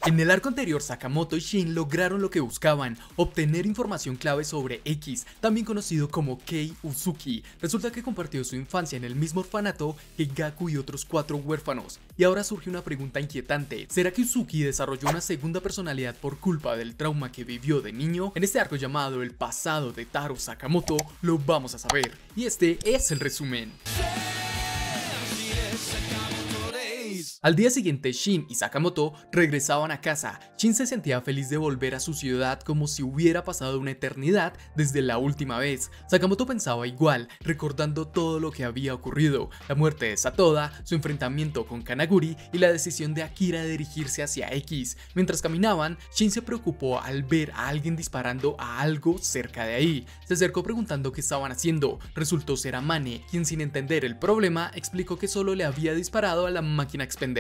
En el arco anterior, Sakamoto y Shin lograron lo que buscaban, obtener información clave sobre X, también conocido como Kei Uzuki. Resulta que compartió su infancia en el mismo orfanato que Gaku y otros 4 huérfanos. Y ahora surge una pregunta inquietante: ¿será que Uzuki desarrolló una segunda personalidad por culpa del trauma que vivió de niño? En este arco llamado El pasado de Taro Sakamoto lo vamos a saber, y este es el resumen. Al día siguiente, Shin y Sakamoto regresaban a casa. Shin se sentía feliz de volver a su ciudad como si hubiera pasado una eternidad desde la última vez. Sakamoto pensaba igual, recordando todo lo que había ocurrido: la muerte de Satoda, su enfrentamiento con Kanaguri y la decisión de Akira de dirigirse hacia X. Mientras caminaban, Shin se preocupó al ver a alguien disparando a algo cerca de ahí. Se acercó preguntando qué estaban haciendo. Resultó ser Amane, quien sin entender el problema explicó que solo le había disparado a la máquina expendedora.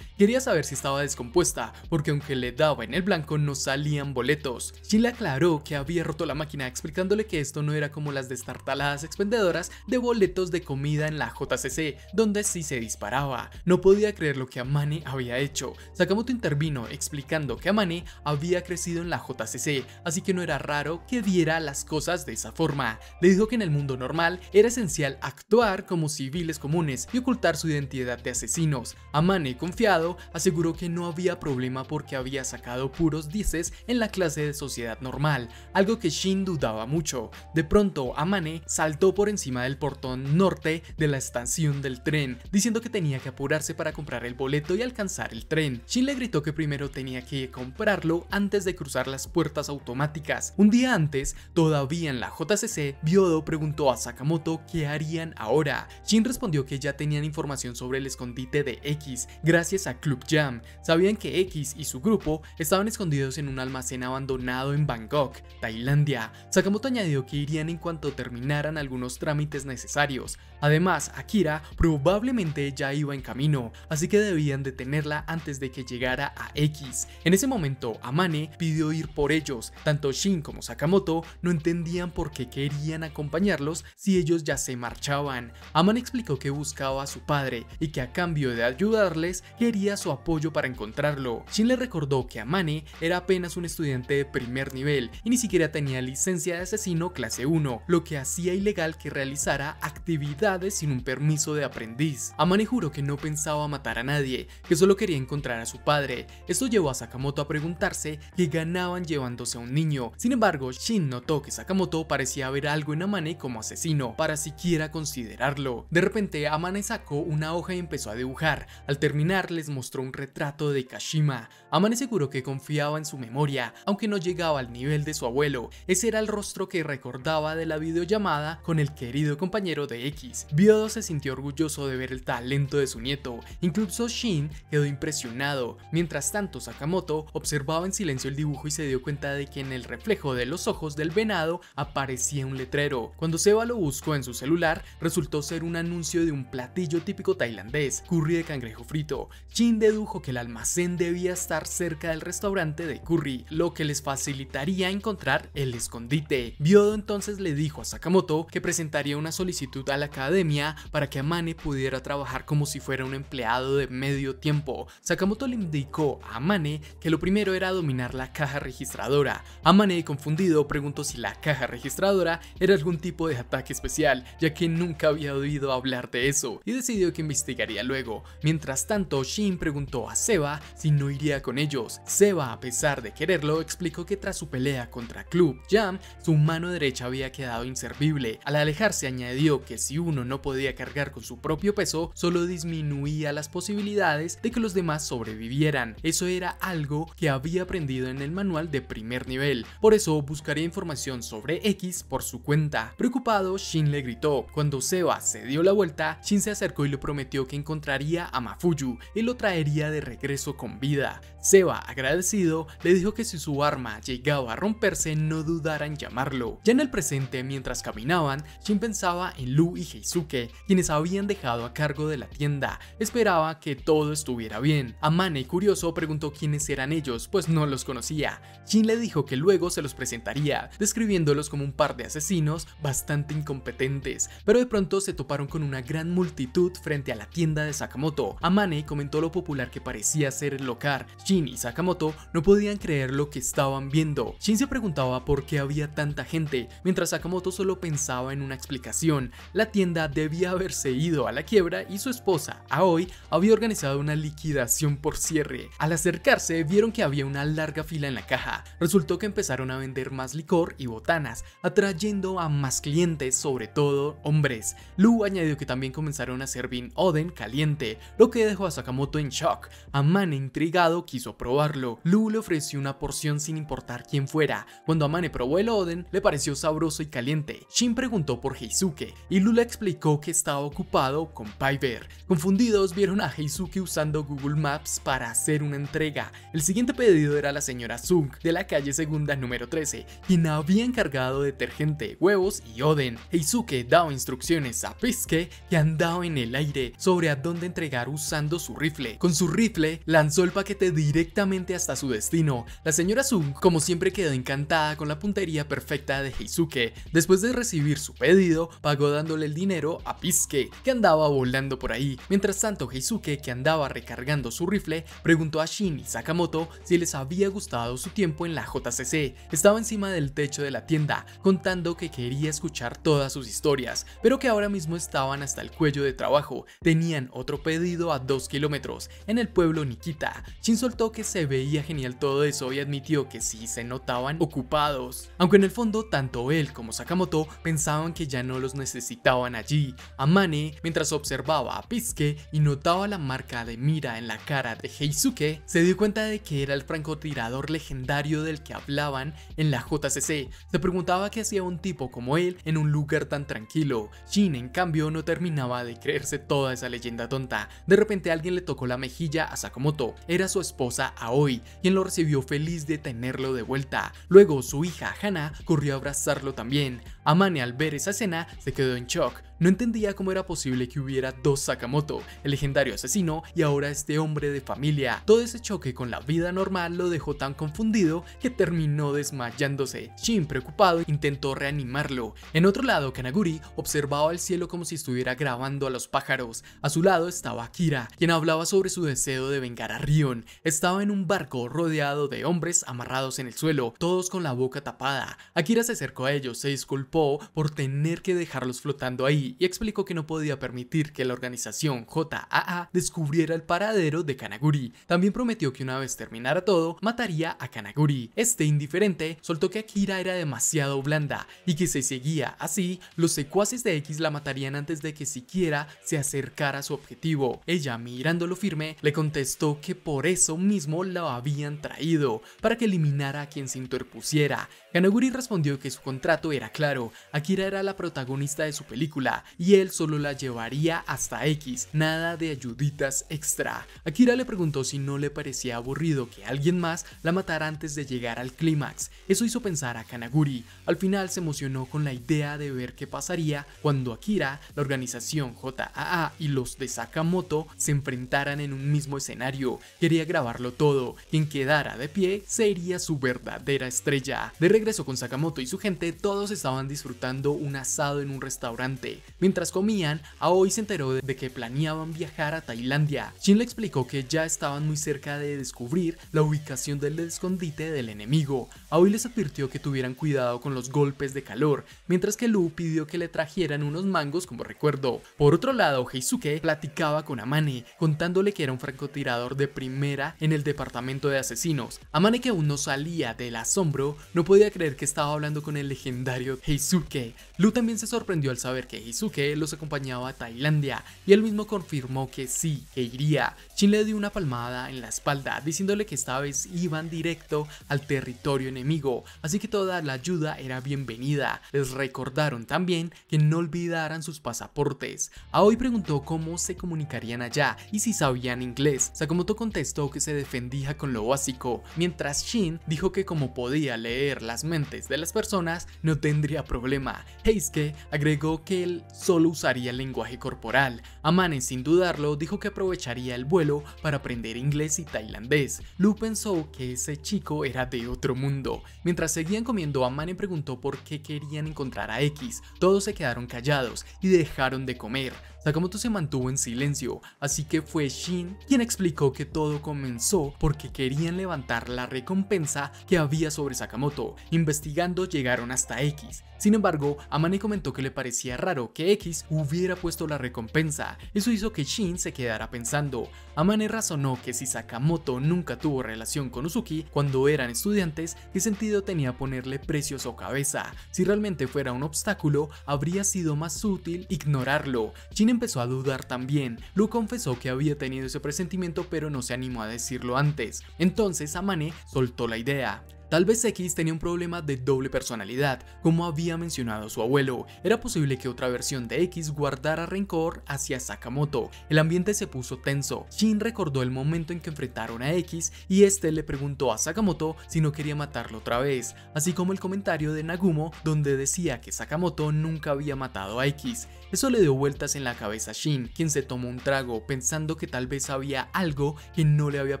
Quería saber si estaba descompuesta, porque aunque le daba en el blanco no salían boletos. Shin le aclaró que había roto la máquina, explicándole que esto no era como las destartaladas expendedoras de boletos de comida en la JCC, donde sí se disparaba. No podía creer lo que Amane había hecho. Sakamoto intervino explicando que Amane había crecido en la JCC, así que no era raro que viera las cosas de esa forma. Le dijo que en el mundo normal era esencial actuar como civiles comunes y ocultar su identidad de asesinos. Amane, confiado, aseguró que no había problema porque había sacado puros 10 en la clase de sociedad normal, algo que Shin dudaba mucho. De pronto, Amane saltó por encima del portón norte de la estación del tren, diciendo que tenía que apurarse para comprar el boleto y alcanzar el tren. Shin le gritó que primero tenía que comprarlo antes de cruzar las puertas automáticas. Un día antes, todavía en la JCC, Byodo preguntó a Sakamoto qué harían ahora. Shin respondió que ya tenían información sobre el escondite de X, gracias a Club Jam. Sabían que X y su grupo estaban escondidos en un almacén abandonado en Bangkok, Tailandia. Sakamoto añadió que irían en cuanto terminaran algunos trámites necesarios. Además, Akira probablemente ya iba en camino, así que debían detenerla antes de que llegara a X. En ese momento, Amane pidió ir por ellos. Tanto Shin como Sakamoto no entendían por qué querían acompañarlos si ellos ya se marchaban. Amane explicó que buscaba a su padre y que a cambio de ayudarles quería su apoyo para encontrarlo. Shin le recordó que Amane era apenas un estudiante de primer nivel y ni siquiera tenía licencia de asesino clase 1, lo que hacía ilegal que realizara actividades sin un permiso de aprendiz. Amane juró que no pensaba matar a nadie, que solo quería encontrar a su padre. Esto llevó a Sakamoto a preguntarse qué ganaban llevándose a un niño. Sin embargo, Shin notó que Sakamoto parecía ver algo en Amane como asesino, para siquiera considerarlo. De repente, Amane sacó una hoja y empezó a dibujar. Al terminar, les mostró un retrato de Kashima. Amane aseguró que confiaba en su memoria, aunque no llegaba al nivel de su abuelo. Ese era el rostro que recordaba de la videollamada con el querido compañero de X. Byodo se sintió orgulloso de ver el talento de su nieto. Incluso Shin quedó impresionado. Mientras tanto, Sakamoto observaba en silencio el dibujo y se dio cuenta de que en el reflejo de los ojos del venado aparecía un letrero. Cuando Seba lo buscó en su celular, resultó ser un anuncio de un platillo típico tailandés, curry de cangrejo frito. Shin dedujo que el almacén debía estar cerca del restaurante de curry, lo que les facilitaría encontrar el escondite. Byodo entonces le dijo a Sakamoto que presentaría una solicitud a la academia para que Amane pudiera trabajar como si fuera un empleado de medio tiempo. Sakamoto le indicó a Amane que lo primero era dominar la caja registradora. Amane, confundido, preguntó si la caja registradora era algún tipo de ataque especial, ya que nunca había oído hablar de eso, y decidió que investigaría luego. Mientras tanto, Shin preguntó a Seba si no iría con ellos. Seba, a pesar de quererlo, explicó que tras su pelea contra Club Jam, su mano derecha había quedado inservible. Al alejarse, añadió que si uno no podía cargar con su propio peso, solo disminuía las posibilidades de que los demás sobrevivieran. Eso era algo que había aprendido en el manual de primer nivel. Por eso buscaría información sobre X por su cuenta. Preocupado, Shin le gritó. Cuando Seba se dio la vuelta, Shin se acercó y le prometió que encontraría a Mafuyu y lo traería de regreso con vida. Seba, agradecido, le dijo que si su arma llegaba a romperse, no dudara en llamarlo. Ya en el presente, mientras caminaban, Shin pensaba en Lu y Heisuke, quienes habían dejado a cargo de la tienda. Esperaba que todo estuviera bien. Amane, curioso, preguntó quiénes eran ellos, pues no los conocía. Shin le dijo que luego se los presentaría, describiéndolos como un par de asesinos bastante incompetentes, pero de pronto se toparon con una gran multitud frente a la tienda de Sakamoto. Amane comentó lo popular que parecía ser el local. Shin y Sakamoto no podían creer lo que estaban viendo. Shin se preguntaba por qué había tanta gente, mientras Sakamoto solo pensaba en una explicación. La tienda debía haberse ido a la quiebra y su esposa, Aoi, había organizado una liquidación por cierre. Al acercarse, vieron que había una larga fila en la caja. Resultó que empezaron a vender más licor y botanas, atrayendo a más clientes, sobre todo hombres. Lu añadió que también comenzaron a servir oden caliente, lo que dejó a Sakamoto en shock. Amane, intrigado, quiso probarlo. Lu le ofreció una porción sin importar quién fuera. Cuando Amane probó el oden, le pareció sabroso y caliente. Shin preguntó por Heisuke y Lu le explicó que estaba ocupado con Piper. Confundidos, vieron a Heisuke usando Google Maps para hacer una entrega. El siguiente pedido era la señora Sung de la calle Segunda número 13, quien había encargado detergente, huevos y oden. Heisuke daba instrucciones a Pisuke, que andaba en el aire, sobre a dónde entregar usando su rifle. Con su rifle lanzó el paquete directamente hasta su destino. La señora Sung, como siempre, quedó encantada con la puntería perfecta de Heisuke. Después de recibir su pedido, pagó dándole el dinero a Pisuke, que andaba volando por ahí. Mientras tanto, Heisuke, que andaba recargando su rifle, preguntó a Shin y Sakamoto si les había gustado su tiempo en la JCC. Estaba encima del techo de la tienda, contando que quería escuchar todas sus historias, pero que ahora mismo estaban hasta el cuello de trabajo. Tenían otro pedido a 2 kilómetros, en el pueblo Nikita. Shin soltó que se veía genial todo eso y admitió que sí se notaban ocupados, aunque en el fondo tanto él como Sakamoto pensaban que ya no los necesitaban allí. Amane, mientras observaba a Pisuke y notaba la marca de mira en la cara de Heisuke, se dio cuenta de que era el francotirador legendario del que hablaban en la JCC. Se preguntaba qué hacía un tipo como él en un lugar tan tranquilo. Shin, en cambio, no terminaba de creerse toda esa leyenda tonta. De repente alguien le tocó la mejilla a Sakamoto. Era su esposa Aoi, quien lo recibió feliz de tenerlo de vuelta. Luego su hija Hana corrió a abrazarlo también. Amane, al ver esa escena, se quedó en shock. No entendía cómo era posible que hubiera dos Sakamoto, el legendario asesino y ahora este hombre de familia. Todo ese choque con la vida normal lo dejó tan confundido que terminó desmayándose. Shin, preocupado, intentó reanimarlo. En otro lado, Kanaguri observaba el cielo como si estuviera grabando a los pájaros. A su lado estaba Akira, quien hablaba sobre su deseo de vengar a Rion. Estaba en un barco rodeado de hombres amarrados en el suelo, todos con la boca tapada. Akira se acercó a ellos, se disculpó por tener que dejarlos flotando ahí y explicó que no podía permitir que la organización JAA descubriera el paradero de Kanaguri. También prometió que una vez terminara todo, mataría a Kanaguri. Este, indiferente, soltó que Akira era demasiado blanda y que si seguía así, los secuaces de X la matarían antes de que siquiera se acercara a su objetivo. Ella, mirándolo firme, le contestó que por eso mismo la habían traído, para que eliminara a quien se interpusiera. Kanaguri respondió que su contrato era claro, Akira era la protagonista de su película y él solo la llevaría hasta X, nada de ayuditas extra. Akira le preguntó si no le parecía aburrido que alguien más la matara antes de llegar al clímax. Eso hizo pensar a Kanaguri. Al final se emocionó con la idea de ver qué pasaría cuando Akira, la organización JAA y los de Sakamoto se enfrentaran en un mismo escenario. Quería grabarlo todo. Quien quedara de pie sería su verdadera estrella. De regreso con Sakamoto y su gente, todos estaban disfrutando un asado en un restaurante. Mientras comían, Aoi se enteró de que planeaban viajar a Tailandia. Shin le explicó que ya estaban muy cerca de descubrir la ubicación del escondite del enemigo. Aoi les advirtió que tuvieran cuidado con los golpes de calor, mientras que Lu pidió que le trajeran unos mangos como recuerdo. Por otro lado, Heisuke platicaba con Amane, contándole que era un francotirador de primera en el departamento de asesinos. Amane, que aún no salía del asombro, no podía creer que estaba hablando con el legendario Heisuke. Lu también se sorprendió al saber que Heisuke los acompañaba a Tailandia y él mismo confirmó que sí, que iría. Shin le dio una palmada en la espalda diciéndole que esta vez iban directo al territorio enemigo, así que toda la ayuda era bienvenida. Les recordaron también que no olvidaran sus pasaportes. Aoi preguntó cómo se comunicarían allá y si sabían inglés. Sakamoto contestó que se defendía con lo básico, mientras Shin dijo que como podía leer las mentes de las personas no tendría problema. Heisuke agregó que él solo usaría el lenguaje corporal. Amane, sin dudarlo, dijo que aprovecharía el vuelo para aprender inglés y tailandés. Lu pensó que ese chico era de otro mundo. Mientras seguían comiendo, Amane preguntó por qué querían encontrar a X. Todos se quedaron callados y dejaron de comer. Sakamoto se mantuvo en silencio, así que fue Shin quien explicó que todo comenzó porque querían levantar la recompensa que había sobre Sakamoto. Investigando llegaron hasta X. Sin embargo, Amane comentó que le parecía raro que X hubiera puesto la recompensa. Eso hizo que Shin se quedara pensando. Amane razonó que si Sakamoto nunca tuvo relación con Uzuki cuando eran estudiantes, ¿qué sentido tenía ponerle precio a su cabeza? Si realmente fuera un obstáculo, habría sido más útil ignorarlo. Shin empezó a dudar también. Lu confesó que había tenido ese presentimiento, pero no se animó a decirlo antes. Entonces Amane soltó la idea. Tal vez X tenía un problema de doble personalidad, como había mencionado su abuelo. Era posible que otra versión de X guardara rencor hacia Sakamoto. El ambiente se puso tenso. Shin recordó el momento en que enfrentaron a X y este le preguntó a Sakamoto si no quería matarlo otra vez, así como el comentario de Nagumo donde decía que Sakamoto nunca había matado a X. Eso le dio vueltas en la cabeza a Shin, quien se tomó un trago pensando que tal vez había algo que no le había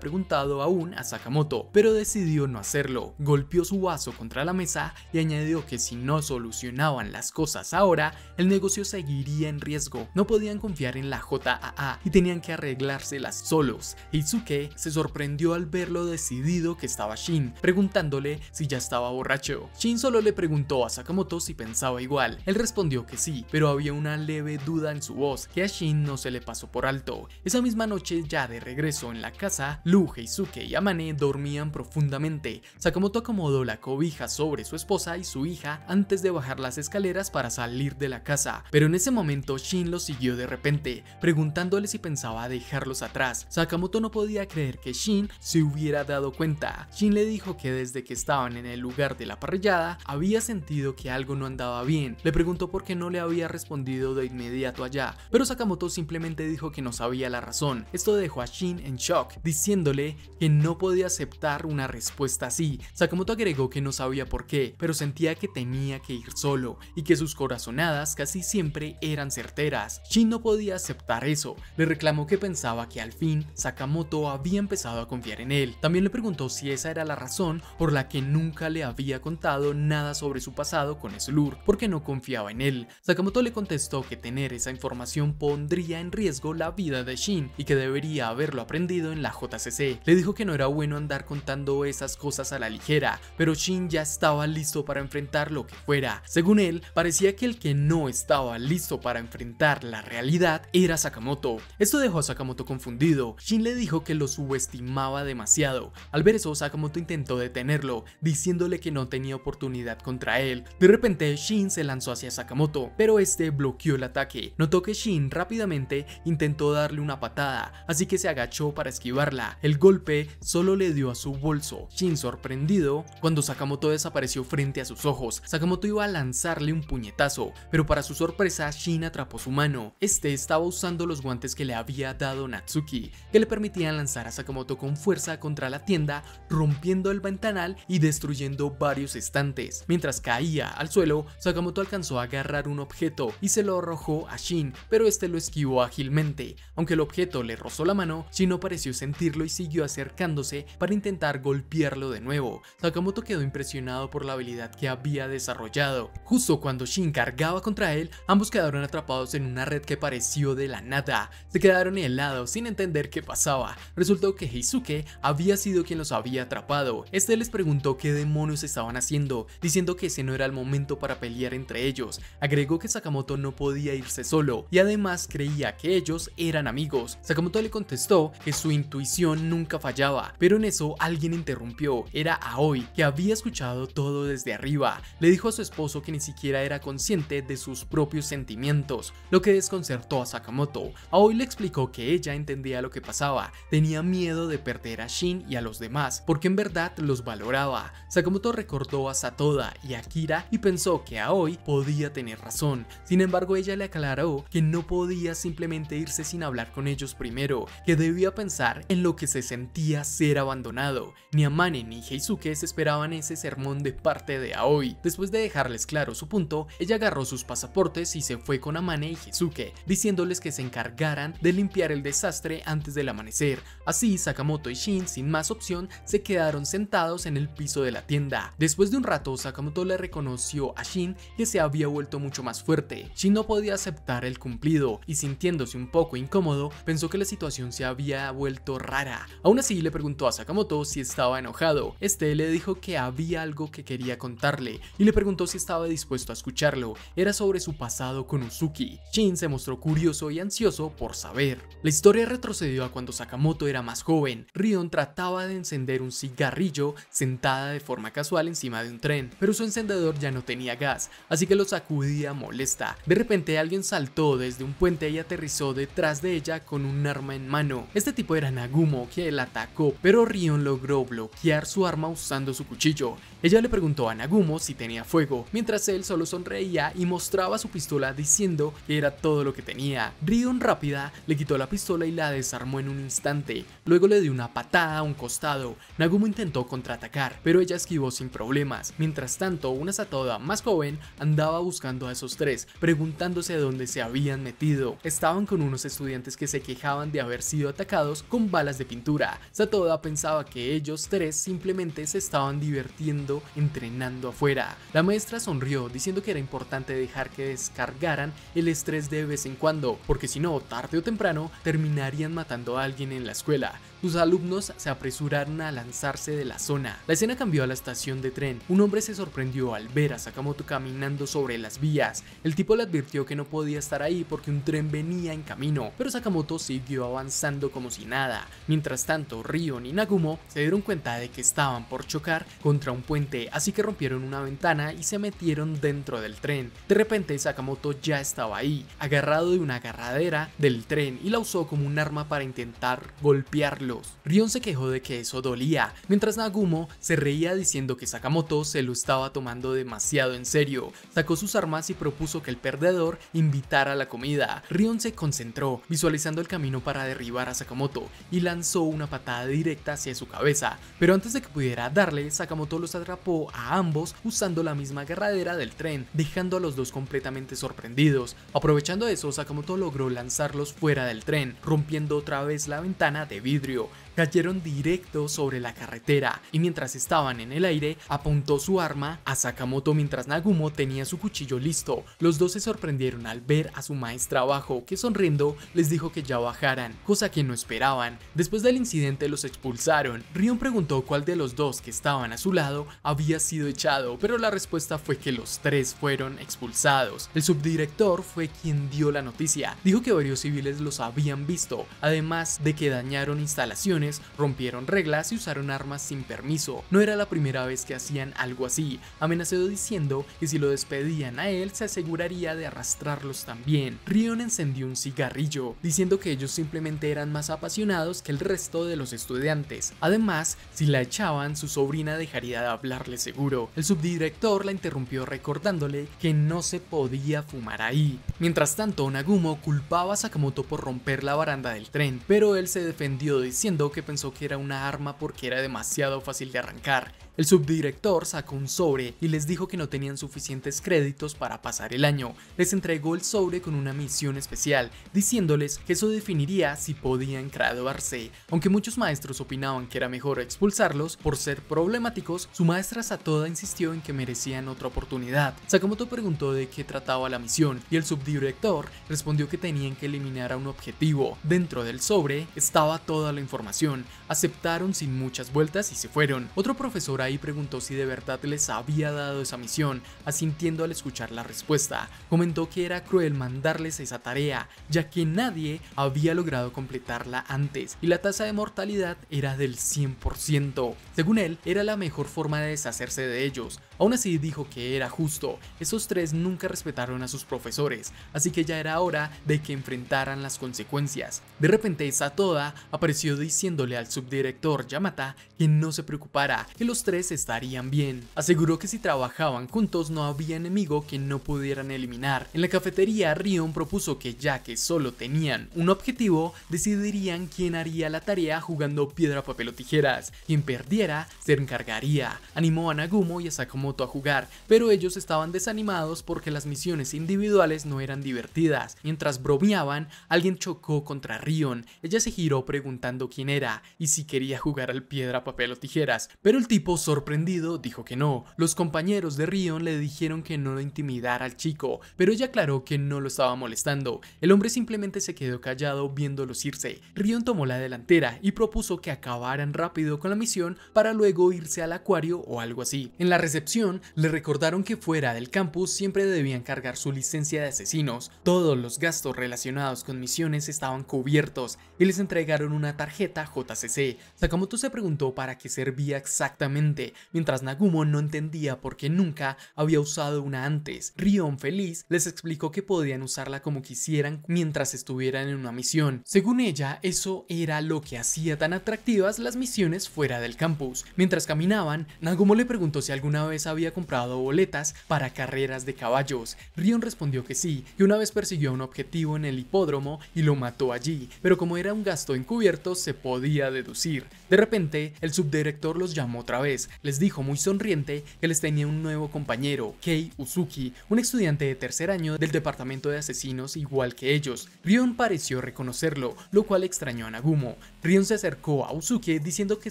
preguntado aún a Sakamoto, pero decidió no hacerlo. Golpeó su vaso contra la mesa y añadió que si no solucionaban las cosas ahora, el negocio seguiría en riesgo. No podían confiar en la JAA y tenían que arreglárselas solos. Heisuke se sorprendió al ver lo decidido que estaba Shin, preguntándole si ya estaba borracho. Shin solo le preguntó a Sakamoto si pensaba igual. Él respondió que sí, pero había una leve duda en su voz que a Shin no se le pasó por alto. Esa misma noche, ya de regreso en la casa, Lu, Heisuke y Amane dormían profundamente. Sakamoto acomodó la cobija sobre su esposa y su hija antes de bajar las escaleras para salir de la casa, pero en ese momento Shin los siguió de repente, preguntándole si pensaba dejarlos atrás. Sakamoto no podía creer que Shin se hubiera dado cuenta. Shin le dijo que desde que estaban en el lugar de la parrillada había sentido que algo no andaba bien. Le preguntó por qué no le había respondido de inmediato allá, pero Sakamoto simplemente dijo que no sabía la razón. Esto dejó a Shin en shock, diciéndole que no podía aceptar una respuesta así. Sakamoto agregó que no sabía por qué, pero sentía que tenía que ir solo y que sus corazonadas casi siempre eran certeras. Shin no podía aceptar eso. Le reclamó que pensaba que al fin Sakamoto había empezado a confiar en él. También le preguntó si esa era la razón por la que nunca le había contado nada sobre su pasado con Slur, porque no confiaba en él. Sakamoto le contestó que tener esa información pondría en riesgo la vida de Shin y que debería haberlo aprendido en la JCC. Le dijo que no era bueno andar contando esas cosas a la ligera, pero Shin ya estaba listo para enfrentar lo que fuera. Según él, parecía que el que no estaba listo para enfrentar la realidad era Sakamoto. Esto dejó a Sakamoto confundido. Shin le dijo que lo subestimaba demasiado. Al ver eso, Sakamoto intentó detenerlo, diciéndole que no tenía oportunidad contra él. De repente, Shin se lanzó hacia Sakamoto, pero este bloqueó el ataque. Notó que Shin rápidamente intentó darle una patada, así que se agachó para esquivarla. El golpe solo le dio a su bolso. Shin, sorprendido cuando Sakamoto desapareció frente a sus ojos. Sakamoto iba a lanzarle un puñetazo, pero para su sorpresa Shin atrapó su mano. Este estaba usando los guantes que le había dado Natsuki, que le permitían lanzar a Sakamoto con fuerza contra la tienda, rompiendo el ventanal y destruyendo varios estantes. Mientras caía al suelo, Sakamoto alcanzó a agarrar un objeto y se lo arrojó a Shin, pero este lo esquivó ágilmente. Aunque el objeto le rozó la mano, Shin no pareció sentirlo y siguió acercándose para intentar golpearlo de nuevo. Sakamoto quedó impresionado por la habilidad que había desarrollado. Justo cuando Shin cargaba contra él, ambos quedaron atrapados en una red que pareció de la nada. Se quedaron helados sin entender qué pasaba. Resultó que Heisuke había sido quien los había atrapado. Este les preguntó qué demonios estaban haciendo, diciendo que ese no era el momento para pelear entre ellos. Agregó que Sakamoto no podía irse solo y además creía que ellos eran amigos. Sakamoto le contestó que su intuición nunca fallaba, pero en eso alguien interrumpió. Era Aoi, que había escuchado todo desde arriba. Le dijo a su esposo que ni siquiera era consciente de sus propios sentimientos, lo que desconcertó a Sakamoto. Aoi le explicó que ella entendía lo que pasaba, tenía miedo de perder a Shin y a los demás, porque en verdad los valoraba. Sakamoto recordó a Satoda y a Kira y pensó que Aoi podía tener razón. Sin embargo, ella le aclaró que no podía simplemente irse sin hablar con ellos primero, que debía pensar en lo que se sentía ser abandonado. Ni Amane ni Heisuke que se esperaban ese sermón de parte de Aoi. Después de dejarles claro su punto, ella agarró sus pasaportes y se fue con Amane y Hisuke, diciéndoles que se encargaran de limpiar el desastre antes del amanecer. Así, Sakamoto y Shin, sin más opción, se quedaron sentados en el piso de la tienda. Después de un rato, Sakamoto le reconoció a Shin que se había vuelto mucho más fuerte. Shin no podía aceptar el cumplido y, sintiéndose un poco incómodo, pensó que la situación se había vuelto rara. Aún así, le preguntó a Sakamoto si estaba enojado. Este le dijo que había algo que quería contarle y le preguntó si estaba dispuesto a escucharlo. Era sobre su pasado con Uzuki. Shin se mostró curioso y ansioso por saber. La historia retrocedió a cuando Sakamoto era más joven. Rion trataba de encender un cigarrillo sentada de forma casual encima de un tren, pero su encendedor ya no tenía gas, así que lo sacudía molesta. De repente alguien saltó desde un puente y aterrizó detrás de ella con un arma en mano. Este tipo era Nagumo, que la atacó, pero Rion logró bloquear su arma usando su cuchillo. Ella le preguntó a Nagumo si tenía fuego, mientras él solo sonreía y mostraba su pistola diciendo que era todo lo que tenía. Rion rápida le quitó la pistola y la desarmó en un instante. Luego le dio una patada a un costado. Nagumo intentó contraatacar, pero ella esquivó sin problemas. Mientras tanto, una Satoda más joven andaba buscando a esos tres, preguntándose dónde se habían metido. Estaban con unos estudiantes que se quejaban de haber sido atacados con balas de pintura. Satoda pensaba que ellos tres simplemente se estaban divirtiendo entrenando afuera. La maestra sonrió diciendo que era importante dejar que descargaran el estrés de vez en cuando, porque si no, tarde o temprano terminarían matando a alguien en la escuela. Sus alumnos se apresuraron a lanzarse de la zona. La escena cambió a la estación de tren. Un hombre se sorprendió al ver a Sakamoto caminando sobre las vías. El tipo le advirtió que no podía estar ahí porque un tren venía en camino, pero Sakamoto siguió avanzando como si nada. Mientras tanto, Rion y Nagumo se dieron cuenta de que estaban por chocar contra un puente, así que rompieron una ventana y se metieron dentro del tren. De repente, Sakamoto ya estaba ahí, agarrado de una agarradera del tren, y la usó como un arma para intentar golpearlo. Rion se quejó de que eso dolía, mientras Nagumo se reía diciendo que Sakamoto se lo estaba tomando demasiado en serio. Sacó sus armas y propuso que el perdedor invitara la comida. Rion se concentró, visualizando el camino para derribar a Sakamoto, y lanzó una patada directa hacia su cabeza, pero antes de que pudiera darle, Sakamoto los atrapó a ambos usando la misma agarradera del tren, dejando a los dos completamente sorprendidos. Aprovechando eso, Sakamoto logró lanzarlos fuera del tren, rompiendo otra vez la ventana de vidrio. Cayeron directo sobre la carretera y mientras estaban en el aire apuntó su arma a Sakamoto mientras Nagumo tenía su cuchillo listo. Los dos se sorprendieron al ver a su maestra abajo, que sonriendo les dijo que ya bajaran, cosa que no esperaban. Después del incidente los expulsaron. Rion preguntó cuál de los dos que estaban a su lado había sido echado, pero la respuesta fue que los tres fueron expulsados. El subdirector fue quien dio la noticia. Dijo que varios civiles los habían visto, además de que dañaron instalaciones, rompieron reglas y usaron armas sin permiso. No era la primera vez que hacían algo así. Amenazó diciendo que si lo despedían a él se aseguraría de arrastrarlos también. Rion encendió un cigarrillo, diciendo que ellos simplemente eran más apasionados que el resto de los estudiantes. Además, si la echaban, su sobrina dejaría de hablarle seguro. El subdirector la interrumpió recordándole que no se podía fumar ahí. Mientras tanto, Nagumo culpaba a Sakamoto por romper la baranda del tren, pero él se defendió diciendo que pensó que era una arma porque era demasiado fácil de arrancar. El subdirector sacó un sobre y les dijo que no tenían suficientes créditos para pasar el año. Les entregó el sobre con una misión especial, diciéndoles que eso definiría si podían graduarse. Aunque muchos maestros opinaban que era mejor expulsarlos por ser problemáticos, su maestra Satoda insistió en que merecían otra oportunidad. Sakamoto preguntó de qué trataba la misión y el subdirector respondió que tenían que eliminar a un objetivo. Dentro del sobre estaba toda la información. Aceptaron sin muchas vueltas y se fueron. Otro profesor ahí preguntó si de verdad les había dado esa misión, asintiendo al escuchar la respuesta. Comentó que era cruel mandarles esa tarea, ya que nadie había logrado completarla antes y la tasa de mortalidad era del 100%. Según él, era la mejor forma de deshacerse de ellos. Aún así dijo que era justo, esos tres nunca respetaron a sus profesores, así que ya era hora de que enfrentaran las consecuencias. De repente Satoda apareció diciéndole al subdirector Yamata que no se preocupara, que los tres tres estarían bien. Aseguró que si trabajaban juntos no había enemigo que no pudieran eliminar. En la cafetería, Rion propuso que ya que solo tenían un objetivo, decidirían quién haría la tarea jugando piedra, papel o tijeras. Quien perdiera se encargaría. Animó a Nagumo y a Sakamoto a jugar, pero ellos estaban desanimados porque las misiones individuales no eran divertidas. Mientras bromeaban, alguien chocó contra Rion. Ella se giró preguntando quién era y si quería jugar al piedra, papel o tijeras, pero el tipo, sorprendido, dijo que no. Los compañeros de Rion le dijeron que no lo intimidara al chico, pero ella aclaró que no lo estaba molestando. El hombre simplemente se quedó callado viéndolos irse. Rion tomó la delantera y propuso que acabaran rápido con la misión para luego irse al acuario o algo así. En la recepción le recordaron que fuera del campus siempre debían cargar su licencia de asesinos. Todos los gastos relacionados con misiones estaban cubiertos y les entregaron una tarjeta JCC. Sakamoto se preguntó para qué servía exactamente, mientras Nagumo no entendía por qué nunca había usado una antes. Rion, feliz, les explicó que podían usarla como quisieran mientras estuvieran en una misión. Según ella, eso era lo que hacía tan atractivas las misiones fuera del campus. Mientras caminaban, Nagumo le preguntó si alguna vez había comprado boletas para carreras de caballos. Rion respondió que sí, que una vez persiguió a un objetivo en el hipódromo y lo mató allí, pero como era un gasto encubierto se podía deducir. De repente, el subdirector los llamó otra vez. Les dijo muy sonriente que les tenía un nuevo compañero, Kei Uzuki, un estudiante de tercer año del departamento de asesinos igual que ellos. Rion pareció reconocerlo, lo cual extrañó a Nagumo. Rion se acercó a Uzuki diciendo que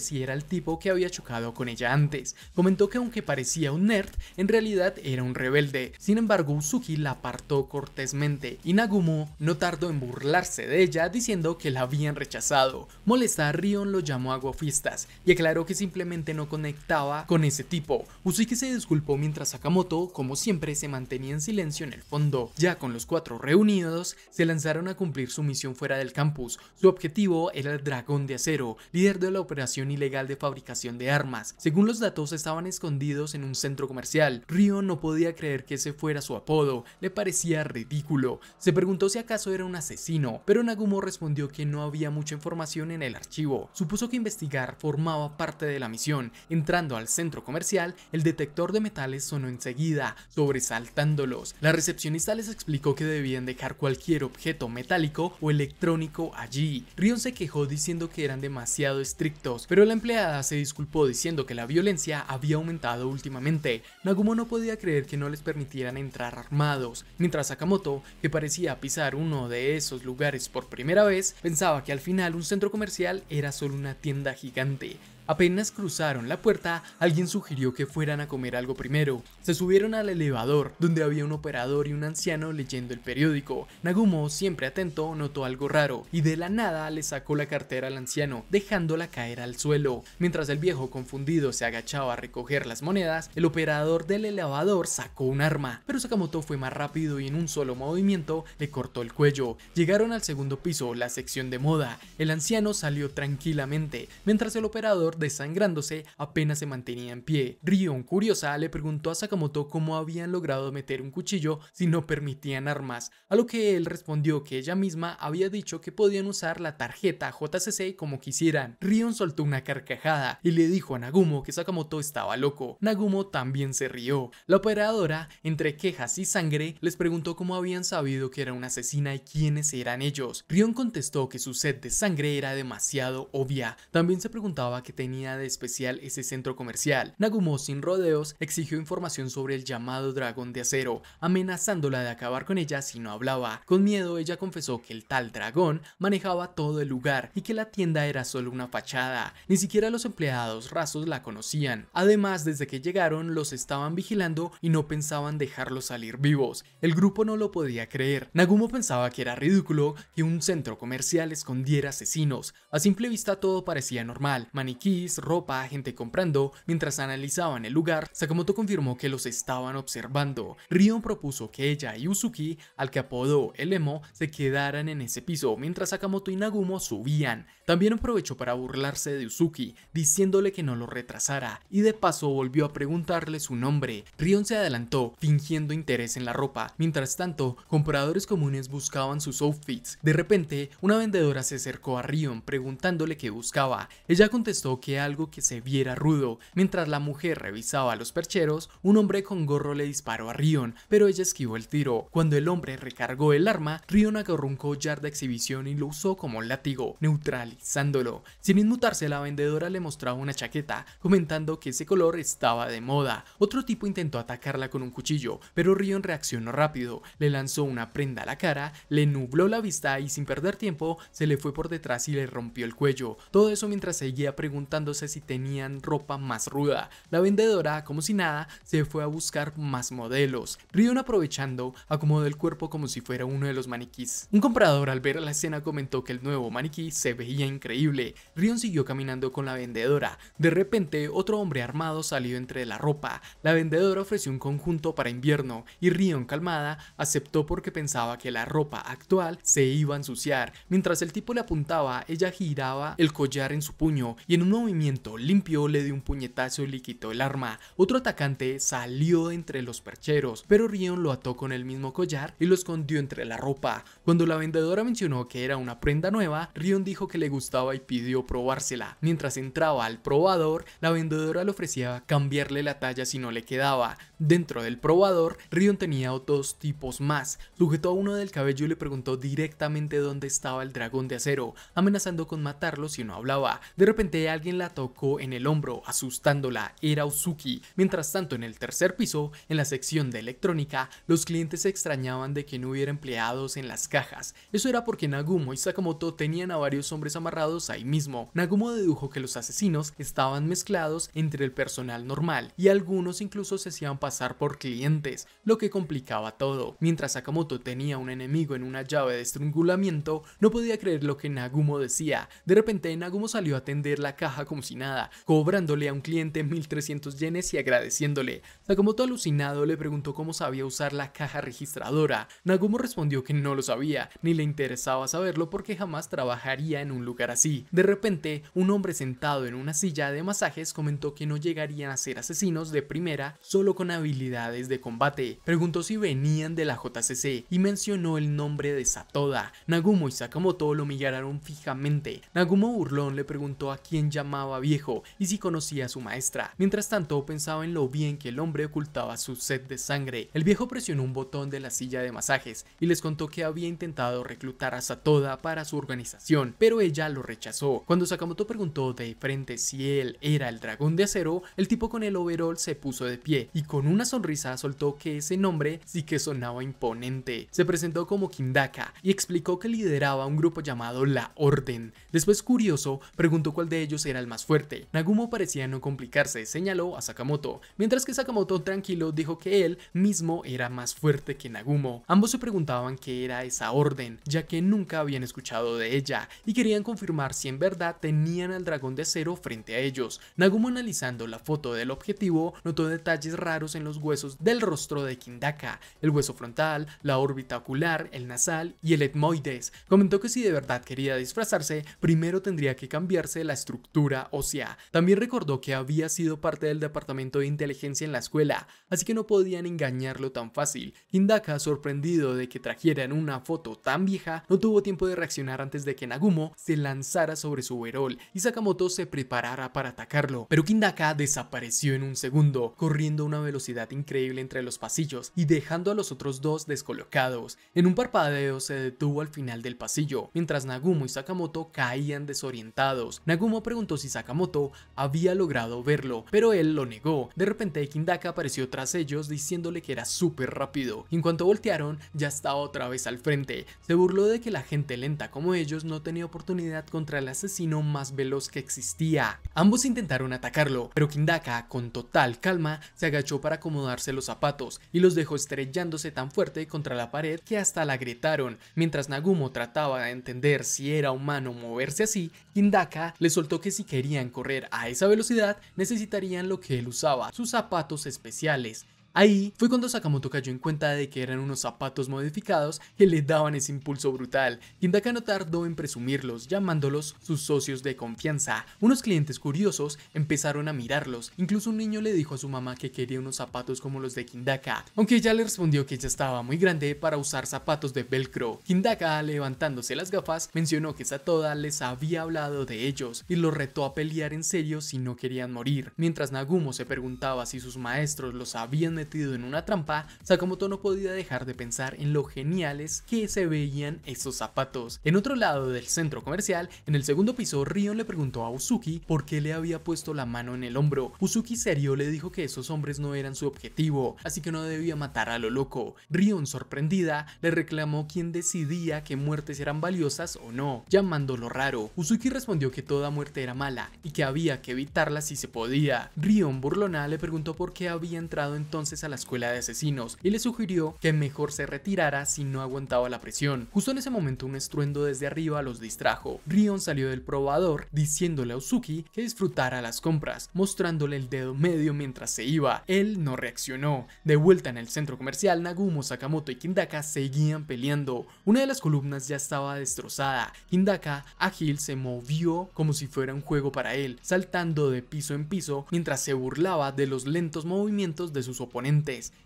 sí era el tipo que había chocado con ella antes. Comentó que aunque parecía un nerd, en realidad era un rebelde. Sin embargo, Uzuki la apartó cortésmente y Nagumo no tardó en burlarse de ella diciendo que la habían rechazado. Molesta, Rion lo llamó aguafiestas y aclaró que simplemente no conectaba con ese tipo. Uzuki se disculpó mientras Sakamoto, como siempre, se mantenía en silencio en el fondo. Ya con los cuatro reunidos, se lanzaron a cumplir su misión fuera del campus. Su objetivo era el Dragón de Acero, líder de la operación ilegal de fabricación de armas. Según los datos, estaban escondidos en un centro comercial. Rion no podía creer que ese fuera su apodo, le parecía ridículo. Se preguntó si acaso era un asesino, pero Nagumo respondió que no había mucha información en el archivo. Supuso que investigar formaba parte de la misión. Entrando al centro comercial, el detector de metales sonó enseguida, sobresaltándolos. La recepcionista les explicó que debían dejar cualquier objeto metálico o electrónico allí. Rion se quejó diciendo que eran demasiado estrictos, pero la empleada se disculpó diciendo que la violencia había aumentado últimamente. Nagumo no podía creer que no les permitieran entrar armados, mientras Sakamoto, que parecía pisar uno de esos lugares por primera vez, pensaba que al final un centro comercial era solo una tienda gigante. Apenas cruzaron la puerta, alguien sugirió que fueran a comer algo primero. Se subieron al elevador, donde había un operador y un anciano leyendo el periódico. Nagumo, siempre atento, notó algo raro, y de la nada le sacó la cartera al anciano, dejándola caer al suelo. Mientras el viejo confundido se agachaba a recoger las monedas, el operador del elevador sacó un arma, pero Sakamoto fue más rápido y en un solo movimiento le cortó el cuello. Llegaron al segundo piso, la sección de moda. El anciano salió tranquilamente, mientras el operador, desangrándose, apenas se mantenía en pie. Rion, curiosa, le preguntó a Sakamoto cómo habían logrado meter un cuchillo si no permitían armas, a lo que él respondió que ella misma había dicho que podían usar la tarjeta JCC como quisieran. Rion soltó una carcajada y le dijo a Nagumo que Sakamoto estaba loco. Nagumo también se rió. La operadora, entre quejas y sangre, les preguntó cómo habían sabido que era una asesina y quiénes eran ellos. Rion contestó que su sed de sangre era demasiado obvia. También se preguntaba qué tenía de especial ese centro comercial. Nagumo, sin rodeos, exigió información sobre el llamado Dragón de Acero, amenazándola de acabar con ella si no hablaba. Con miedo, ella confesó que el tal dragón manejaba todo el lugar y que la tienda era solo una fachada. Ni siquiera los empleados rasos la conocían. Además, desde que llegaron, los estaban vigilando y no pensaban dejarlos salir vivos. El grupo no lo podía creer. Nagumo pensaba que era ridículo que un centro comercial escondiera asesinos. A simple vista todo parecía normal. Maniquís, ropa, gente comprando. Mientras analizaban el lugar, Sakamoto confirmó que los estaban observando. Rion propuso que ella y Uzuki, al que apodó el emo, se quedaran en ese piso mientras Sakamoto y Nagumo subían. También aprovechó para burlarse de Uzuki, diciéndole que no lo retrasara, y de paso volvió a preguntarle su nombre. Rion se adelantó, fingiendo interés en la ropa. Mientras tanto, compradores comunes buscaban sus outfits. De repente, una vendedora se acercó a Rion preguntándole qué buscaba. Ella contestó que algo que se viera rudo. Mientras la mujer revisaba los percheros, un hombre con gorro le disparó a Rion, pero ella esquivó el tiro. Cuando el hombre recargó el arma, Rion agarró un collar de exhibición y lo usó como látigo, neutralizándolo. Sin inmutarse, la vendedora le mostraba una chaqueta, comentando que ese color estaba de moda. Otro tipo intentó atacarla con un cuchillo, pero Rion reaccionó rápido, le lanzó una prenda a la cara, le nubló la vista y sin perder tiempo se le fue por detrás y le rompió el cuello. Todo eso mientras seguía preguntándose si tenían ropa más ruda. La vendedora, como si nada, se fue a buscar más modelos. Rion, aprovechando, acomodó el cuerpo como si fuera uno de los maniquís. Un comprador, al ver la escena, comentó que el nuevo maniquí se veía increíble. Rion siguió caminando con la vendedora. De repente, otro hombre armado salió entre la ropa. La vendedora ofreció un conjunto para invierno y Rion, calmada, aceptó porque pensaba que la ropa actual se iba a ensuciar. Mientras el tipo le apuntaba, ella giraba el collar en su puño y en un movimiento limpio le dio un puñetazo y le quitó el arma. Otro atacante salió entre los percheros, pero Rion lo ató con el mismo collar y lo escondió entre la ropa. Cuando la vendedora mencionó que era una prenda nueva, Rion dijo que le gustaba y pidió probársela. Mientras entraba al probador, la vendedora le ofrecía cambiarle la talla si no le quedaba. Dentro del probador, Rion tenía otros tipos más. Sujetó a uno del cabello y le preguntó directamente dónde estaba el dragón de acero, amenazando con matarlo si no hablaba. De repente alguien la tocó en el hombro, asustándola. Era Uzuki. Mientras tanto, en el tercer piso, en la sección de electrónica, los clientes se extrañaban de que no hubiera empleados en las cajas. Eso era porque Nagumo y Sakamoto tenían a varios hombres amarrados ahí mismo. Nagumo dedujo que los asesinos estaban mezclados entre el personal normal y algunos incluso se hacían pasar por clientes, lo que complicaba todo. Mientras Sakamoto tenía un enemigo en una llave de estrangulamiento, no podía creer lo que Nagumo decía. De repente Nagumo salió a atender la caja como si nada, cobrándole a un cliente 1300 yenes y agradeciéndole. Sakamoto, alucinado, le preguntó cómo sabía usar la caja registradora. Nagumo respondió que no lo sabía, ni le interesaba saberlo porque jamás trabajaría en un lugar así. De repente, un hombre sentado en una silla de masajes comentó que no llegarían a ser asesinos de primera solo con habilidades de combate. Preguntó si venían de la JCC y mencionó el nombre de Satoda. Nagumo y Sakamoto lo miraron fijamente. Nagumo, burlón, le preguntó a quién llamaba viejo y si conocía a su maestra. Mientras tanto, pensaba en lo bien que el hombre ocultaba su sed de sangre. El viejo presionó un botón de la silla de masajes y les contó que había intentado reclutar a Satoda para su organización, pero ella lo rechazó. Cuando Sakamoto preguntó de frente si él era el dragón de acero, el tipo con el overol se puso de pie y con una sonrisa soltó que ese nombre sí que sonaba imponente. Se presentó como Kindaka y explicó que lideraba un grupo llamado La Orden. Después, curioso, preguntó cuál de ellos era el más fuerte. Nagumo parecía no complicarse, señaló a Sakamoto, mientras que Sakamoto, tranquilo, dijo que él mismo era más fuerte que Nagumo. Ambos se preguntaban qué era esa orden, ya que nunca habían escuchado de ella y querían confirmar si en verdad tenían al dragón de acero frente a ellos. Nagumo, analizando la foto del objetivo, notó detalles raros en los huesos del rostro de Kindaka: el hueso frontal, la órbita ocular, el nasal y el etmoides. Comentó que si de verdad quería disfrazarse, primero tendría que cambiarse la estructura ósea. También recordó que había sido parte del departamento de inteligencia en la escuela, así que no podían engañarlo tan fácil. Kindaka, sorprendido de que trajeran una foto tan vieja, no tuvo tiempo de reaccionar antes de que Nagumo se lanzara sobre su overol y Sakamoto se preparara para atacarlo. Pero Kindaka desapareció en un segundo, corriendo a una velocidad increíble entre los pasillos y dejando a los otros dos descolocados. En un parpadeo se detuvo al final del pasillo, mientras Nagumo y Sakamoto caían desorientados. Nagumo preguntó si Sakamoto había logrado verlo, pero él lo negó. De repente Kindaka apareció tras ellos diciéndole que era súper rápido. En cuanto voltearon, ya estaba otra vez al frente. Se burló de que la gente lenta como ellos no tenía oportunidad contra el asesino más veloz que existía. Ambos intentaron atacarlo, pero Kindaka, con total calma, se agachó para acomodarse los zapatos y los dejó estrellándose tan fuerte contra la pared que hasta la agrietaron. Mientras Nagumo trataba de entender si era humano moverse así, Kindaka le soltó que si querían correr a esa velocidad necesitarían lo que él usaba, sus zapatos especiales. Ahí fue cuando Sakamoto cayó en cuenta de que eran unos zapatos modificados que le daban ese impulso brutal. Hidaka no tardó en presumirlos, llamándolos sus socios de confianza. Unos clientes curiosos empezaron a mirarlos, incluso un niño le dijo a su mamá que quería unos zapatos como los de Hidaka, aunque ella le respondió que ella estaba muy grande para usar zapatos de velcro. Hidaka, levantándose las gafas, mencionó que Satoda les había hablado de ellos y los retó a pelear en serio si no querían morir. Mientras Nagumo se preguntaba si sus maestros los habían metido en una trampa, Sakamoto no podía dejar de pensar en lo geniales que se veían esos zapatos. En otro lado del centro comercial, en el segundo piso, Rion le preguntó a Uzuki por qué le había puesto la mano en el hombro. Uzuki serio le dijo que esos hombres no eran su objetivo, así que no debía matar a lo loco. Rion, sorprendida, le reclamó quién decidía qué muertes eran valiosas o no, llamándolo raro. Uzuki respondió que toda muerte era mala y que había que evitarla si se podía. Rion, burlona, le preguntó por qué había entrado entonces a la escuela de asesinos y le sugirió que mejor se retirara si no aguantaba la presión. Justo en ese momento un estruendo desde arriba los distrajo. Rion salió del probador diciéndole a Uzuki que disfrutara las compras, mostrándole el dedo medio mientras se iba. Él no reaccionó. De vuelta en el centro comercial, Nagumo, Sakamoto y Hidaka seguían peleando. Una de las columnas ya estaba destrozada. Hidaka, ágil, se movió como si fuera un juego para él, saltando de piso en piso mientras se burlaba de los lentos movimientos de sus oponentes.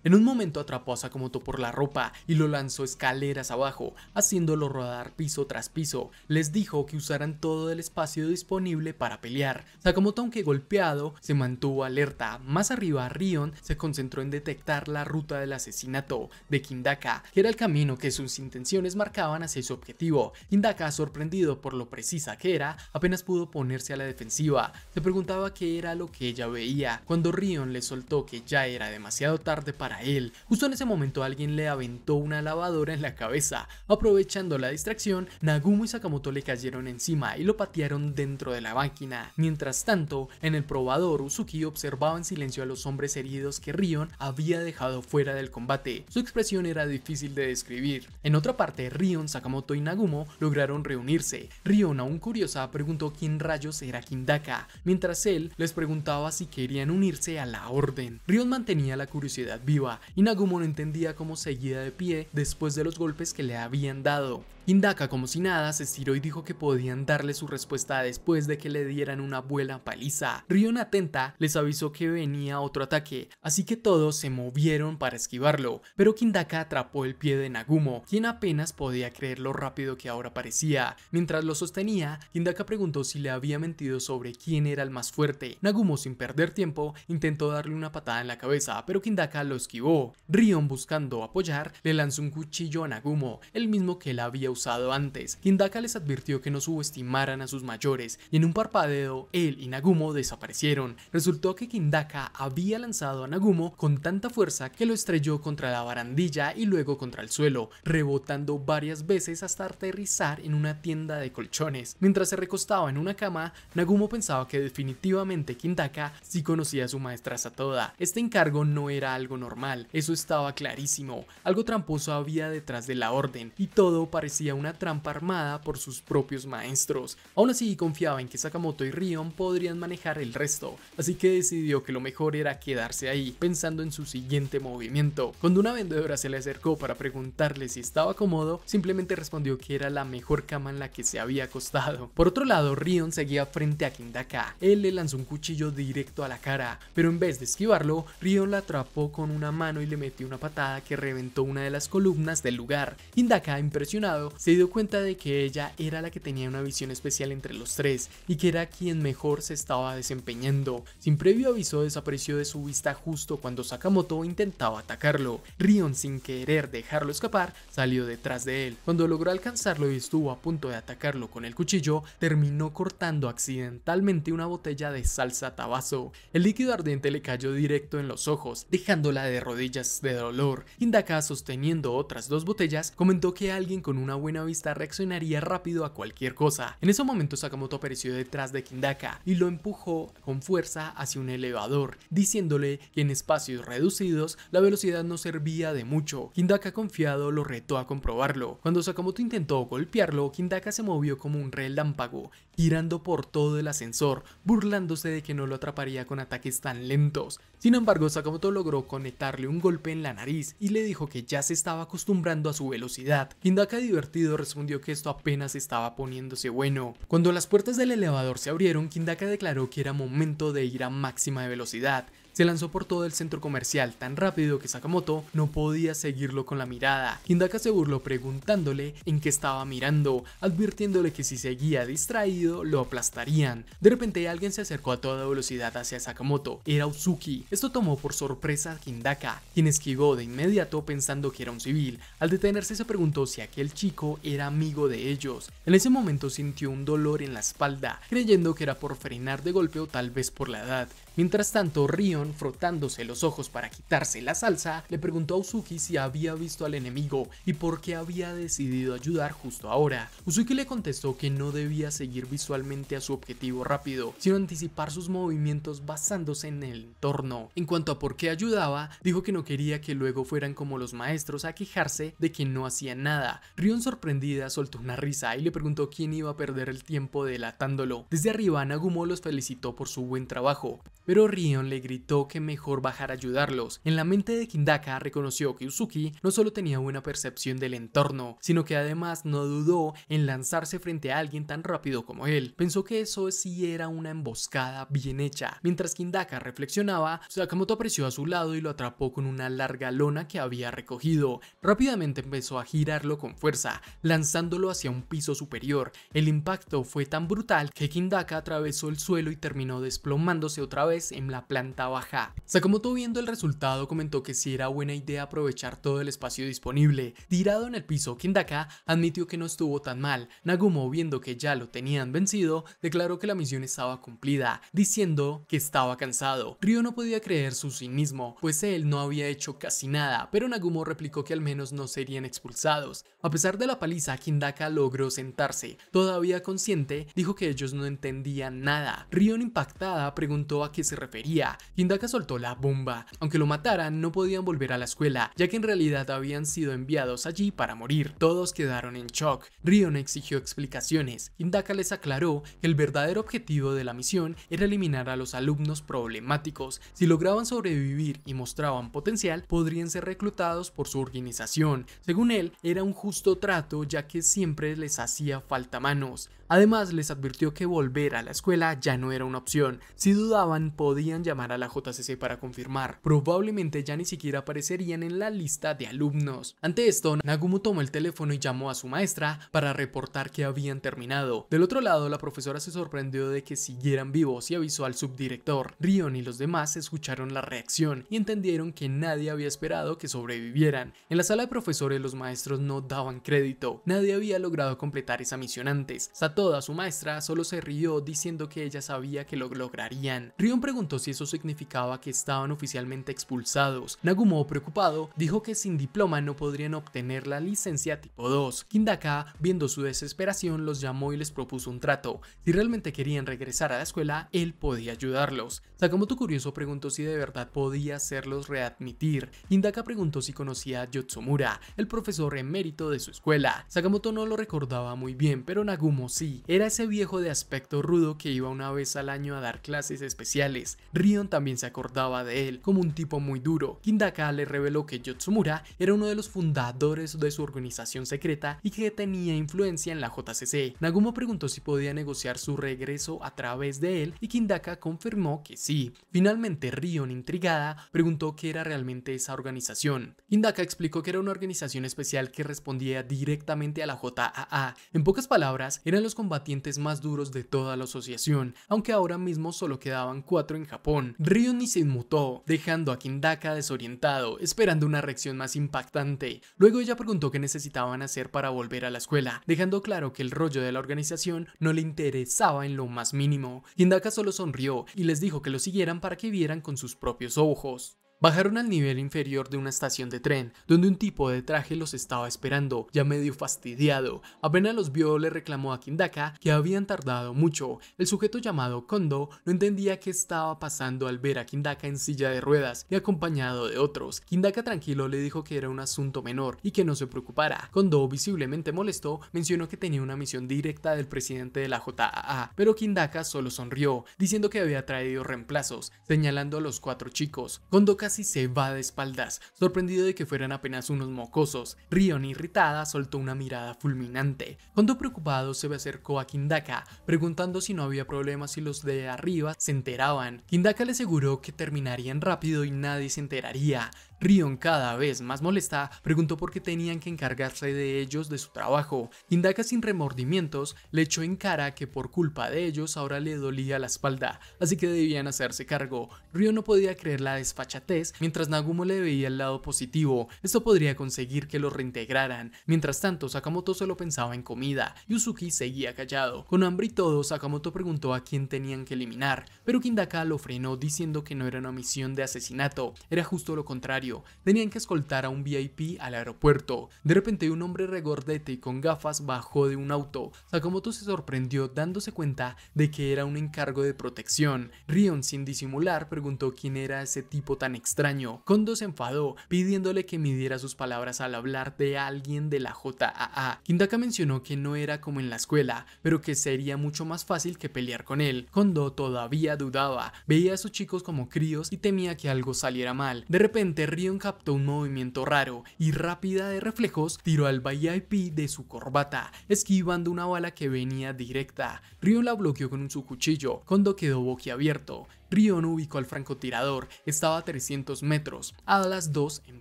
En un momento atrapó a Sakamoto por la ropa y lo lanzó escaleras abajo, haciéndolo rodar piso tras piso. Les dijo que usaran todo el espacio disponible para pelear. Sakamoto, aunque golpeado, se mantuvo alerta. Más arriba, Rion se concentró en detectar la ruta del asesinato de Hidaka, que era el camino que sus intenciones marcaban hacia su objetivo. Hidaka, sorprendido por lo precisa que era, apenas pudo ponerse a la defensiva. Se preguntaba qué era lo que ella veía, cuando Rion le soltó que ya era demasiado tarde para él. Justo en ese momento alguien le aventó una lavadora en la cabeza. Aprovechando la distracción, Nagumo y Sakamoto le cayeron encima y lo patearon dentro de la máquina. Mientras tanto, en el probador, Uzuki observaba en silencio a los hombres heridos que Rion había dejado fuera del combate. Su expresión era difícil de describir. En otra parte, Rion, Sakamoto y Nagumo lograron reunirse. Rion, aún curiosa, preguntó quién rayos era Hidaka, mientras él les preguntaba si querían unirse a la orden. Rion mantenía la curiosidad viva y Nagumo no entendía cómo seguía de pie después de los golpes que le habían dado. Hidaka, como si nada, se estiró y dijo que podían darle su respuesta después de que le dieran una buena paliza. Rion, atenta, les avisó que venía otro ataque, así que todos se movieron para esquivarlo, pero Hidaka atrapó el pie de Nagumo, quien apenas podía creer lo rápido que ahora parecía. Mientras lo sostenía, Hidaka preguntó si le había mentido sobre quién era el más fuerte. Nagumo, sin perder tiempo, intentó darle una patada en la cabeza, pero Hidaka lo esquivó. Rion, buscando apoyar, le lanzó un cuchillo a Nagumo, el mismo que él había usado antes. Hidaka les advirtió que no subestimaran a sus mayores, y en un parpadeo, él y Nagumo desaparecieron. Resultó que Hidaka había lanzado a Nagumo con tanta fuerza que lo estrelló contra la barandilla y luego contra el suelo, rebotando varias veces hasta aterrizar en una tienda de colchones. Mientras se recostaba en una cama, Nagumo pensaba que definitivamente Hidaka sí conocía a su maestra Satoda. Este encargo no era algo normal, eso estaba clarísimo. Algo tramposo había detrás de la orden, y todo parecía una trampa armada por sus propios maestros. Aún así, confiaba en que Sakamoto y Rion podrían manejar el resto, así que decidió que lo mejor era quedarse ahí, pensando en su siguiente movimiento. Cuando una vendedora se le acercó para preguntarle si estaba cómodo, simplemente respondió que era la mejor cama en la que se había acostado. Por otro lado, Rion seguía frente a Hidaka. Él le lanzó un cuchillo directo a la cara, pero en vez de esquivarlo, Rion la atrapó con una mano y le metió una patada que reventó una de las columnas del lugar. Hidaka, impresionado, se dio cuenta de que ella era la que tenía una visión especial entre los tres y que era quien mejor se estaba desempeñando. Sin previo aviso, desapareció de su vista justo cuando Sakamoto intentaba atacarlo. Rion, sin querer dejarlo escapar, salió detrás de él. Cuando logró alcanzarlo y estuvo a punto de atacarlo con el cuchillo, terminó cortando accidentalmente una botella de salsa Tabasco. El líquido ardiente le cayó directo en los ojos, dejándola de rodillas de dolor. Hidaka, sosteniendo otras dos botellas, comentó que alguien con una buena vista reaccionaría rápido a cualquier cosa. En ese momento, Sakamoto apareció detrás de Hidaka y lo empujó con fuerza hacia un elevador, diciéndole que en espacios reducidos la velocidad no servía de mucho. Hidaka, confiado, lo retó a comprobarlo. Cuando Sakamoto intentó golpearlo, Hidaka se movió como un relámpago girando por todo el ascensor, burlándose de que no lo atraparía con ataques tan lentos. Sin embargo, Sakamoto logró conectarle un golpe en la nariz y le dijo que ya se estaba acostumbrando a su velocidad. Hidaka, divertido, respondió que esto apenas estaba poniéndose bueno. Cuando las puertas del elevador se abrieron, Hidaka declaró que era momento de ir a máxima de velocidad. Se lanzó por todo el centro comercial tan rápido que Sakamoto no podía seguirlo con la mirada. Hidaka se burló preguntándole en qué estaba mirando, advirtiéndole que si seguía distraído lo aplastarían. De repente alguien se acercó a toda velocidad hacia Sakamoto. Era Uzuki. Esto tomó por sorpresa a Hidaka, quien esquivó de inmediato pensando que era un civil. Al detenerse se preguntó si aquel chico era amigo de ellos. En ese momento sintió un dolor en la espalda, creyendo que era por frenar de golpe o tal vez por la edad. Mientras tanto, Rion, frotándose los ojos para quitarse la salsa, le preguntó a Uzuki si había visto al enemigo y por qué había decidido ayudar justo ahora. Uzuki le contestó que no debía seguir visualmente a su objetivo rápido, sino anticipar sus movimientos basándose en el entorno. En cuanto a por qué ayudaba, dijo que no quería que luego fueran como los maestros a quejarse de que no hacían nada. Rion, sorprendida, soltó una risa y le preguntó quién iba a perder el tiempo delatándolo. Desde arriba, Nagumo los felicitó por su buen trabajo, pero Rion le gritó que mejor bajara a ayudarlos. En la mente de Hidaka reconoció que Uzuki no solo tenía buena percepción del entorno, sino que además no dudó en lanzarse frente a alguien tan rápido como él. Pensó que eso sí era una emboscada bien hecha. Mientras Hidaka reflexionaba, Sakamoto apareció a su lado y lo atrapó con una larga lona que había recogido. Rápidamente empezó a girarlo con fuerza, lanzándolo hacia un piso superior. El impacto fue tan brutal que Hidaka atravesó el suelo y terminó desplomándose otra vez en la planta baja. Sakamoto, viendo el resultado, comentó que sí era buena idea aprovechar todo el espacio disponible. Tirado en el piso, Hidaka admitió que no estuvo tan mal. Nagumo, viendo que ya lo tenían vencido, declaró que la misión estaba cumplida, diciendo que estaba cansado. Ryo no podía creer su cinismo, pues él no había hecho casi nada, pero Nagumo replicó que al menos no serían expulsados. A pesar de la paliza, Hidaka logró sentarse. Todavía consciente, dijo que ellos no entendían nada. Ryo, impactada, preguntó a qué se refería. Hidaka soltó la bomba. Aunque lo mataran, no podían volver a la escuela, ya que en realidad habían sido enviados allí para morir. Todos quedaron en shock. Rion exigió explicaciones. Hidaka les aclaró que el verdadero objetivo de la misión era eliminar a los alumnos problemáticos. Si lograban sobrevivir y mostraban potencial, podrían ser reclutados por su organización. Según él, era un justo trato, ya que siempre les hacía falta manos. Además, les advirtió que volver a la escuela ya no era una opción. Si dudaban, podían llamar a la JCC para confirmar. Probablemente ya ni siquiera aparecerían en la lista de alumnos. Ante esto, Nagumo tomó el teléfono y llamó a su maestra para reportar que habían terminado. Del otro lado, la profesora se sorprendió de que siguieran vivos y avisó al subdirector. Rion y los demás escucharon la reacción y entendieron que nadie había esperado que sobrevivieran. En la sala de profesores, los maestros no daban crédito. Nadie había logrado completar esa misión antes. Toda su maestra solo se rió, diciendo que ella sabía que lo lograrían. Rion preguntó si eso significaba que estaban oficialmente expulsados. Nagumo, preocupado, dijo que sin diploma no podrían obtener la licencia tipo 2. Hidaka, viendo su desesperación, los llamó y les propuso un trato. Si realmente querían regresar a la escuela, él podía ayudarlos. Sakamoto, curioso, preguntó si de verdad podía hacerlos readmitir. Hidaka preguntó si conocía a Yotsumura, el profesor emérito de su escuela. Sakamoto no lo recordaba muy bien, pero Nagumo sí. Era ese viejo de aspecto rudo que iba una vez al año a dar clases especiales. Rion también se acordaba de él como un tipo muy duro. Hidaka le reveló que Yotsumura era uno de los fundadores de su organización secreta y que tenía influencia en la JCC. Nagumo preguntó si podía negociar su regreso a través de él y Hidaka confirmó que sí. Finalmente, Rion, intrigada, preguntó qué era realmente esa organización. Hidaka explicó que era una organización especial que respondía directamente a la JAA. En pocas palabras, eran los combatientes más duros de toda la asociación, aunque ahora mismo solo quedaban 4 en Japón. Rion ni se inmutó, dejando a Hidaka desorientado, esperando una reacción más impactante. Luego ella preguntó qué necesitaban hacer para volver a la escuela, dejando claro que el rollo de la organización no le interesaba en lo más mínimo. Hidaka solo sonrió y les dijo que lo siguieran para que vieran con sus propios ojos. Bajaron al nivel inferior de una estación de tren, donde un tipo de traje los estaba esperando, ya medio fastidiado. Apenas los vio, le reclamó a Kindaka que habían tardado mucho. El sujeto llamado Kondo no entendía qué estaba pasando al ver a Kindaka en silla de ruedas y acompañado de otros. Kindaka tranquilo le dijo que era un asunto menor y que no se preocupara. Kondo, visiblemente molesto, mencionó que tenía una misión directa del presidente de la JAA, pero Kindaka solo sonrió, diciendo que había traído reemplazos, señalando a los 4 chicos. Kondo casi se va de espaldas, sorprendido de que fueran apenas unos mocosos. Rion, irritada, soltó una mirada fulminante. Kondo, preocupado, se acercó a Kindaka, preguntando si no había problemas si los de arriba se enteraban. Kindaka le aseguró que terminarían rápido y nadie se enteraría. Rion, cada vez más molesta, preguntó por qué tenían que encargarse de ellos de su trabajo. Kindaka, sin remordimientos, le echó en cara que por culpa de ellos ahora le dolía la espalda, así que debían hacerse cargo. Rion no podía creer la desfachatez, mientras Nagumo le veía el lado positivo. Esto podría conseguir que los reintegraran. Mientras tanto, Sakamoto solo pensaba en comida. Yuzuki seguía callado. Con hambre y todo, Sakamoto preguntó a quién tenían que eliminar, pero Kindaka lo frenó diciendo que no era una misión de asesinato, era justo lo contrario. Tenían que escoltar a un VIP al aeropuerto. De repente, un hombre regordete y con gafas bajó de un auto. Sakamoto se sorprendió dándose cuenta de que era un encargo de protección. Rion, sin disimular, preguntó quién era ese tipo tan extraño. Kondo se enfadó, pidiéndole que midiera sus palabras al hablar de alguien de la JAA. Kindaka mencionó que no era como en la escuela, pero que sería mucho más fácil que pelear con él. Kondo todavía dudaba, veía a esos chicos como críos y temía que algo saliera mal. De repente, Rion captó un movimiento raro y, rápida de reflejos, tiró al VIP de su corbata, esquivando una bala que venía directa. Rion la bloqueó con su cuchillo. Kondo quedó boquiabierto. Rion ubicó al francotirador, estaba a 300 metros, a las 2 en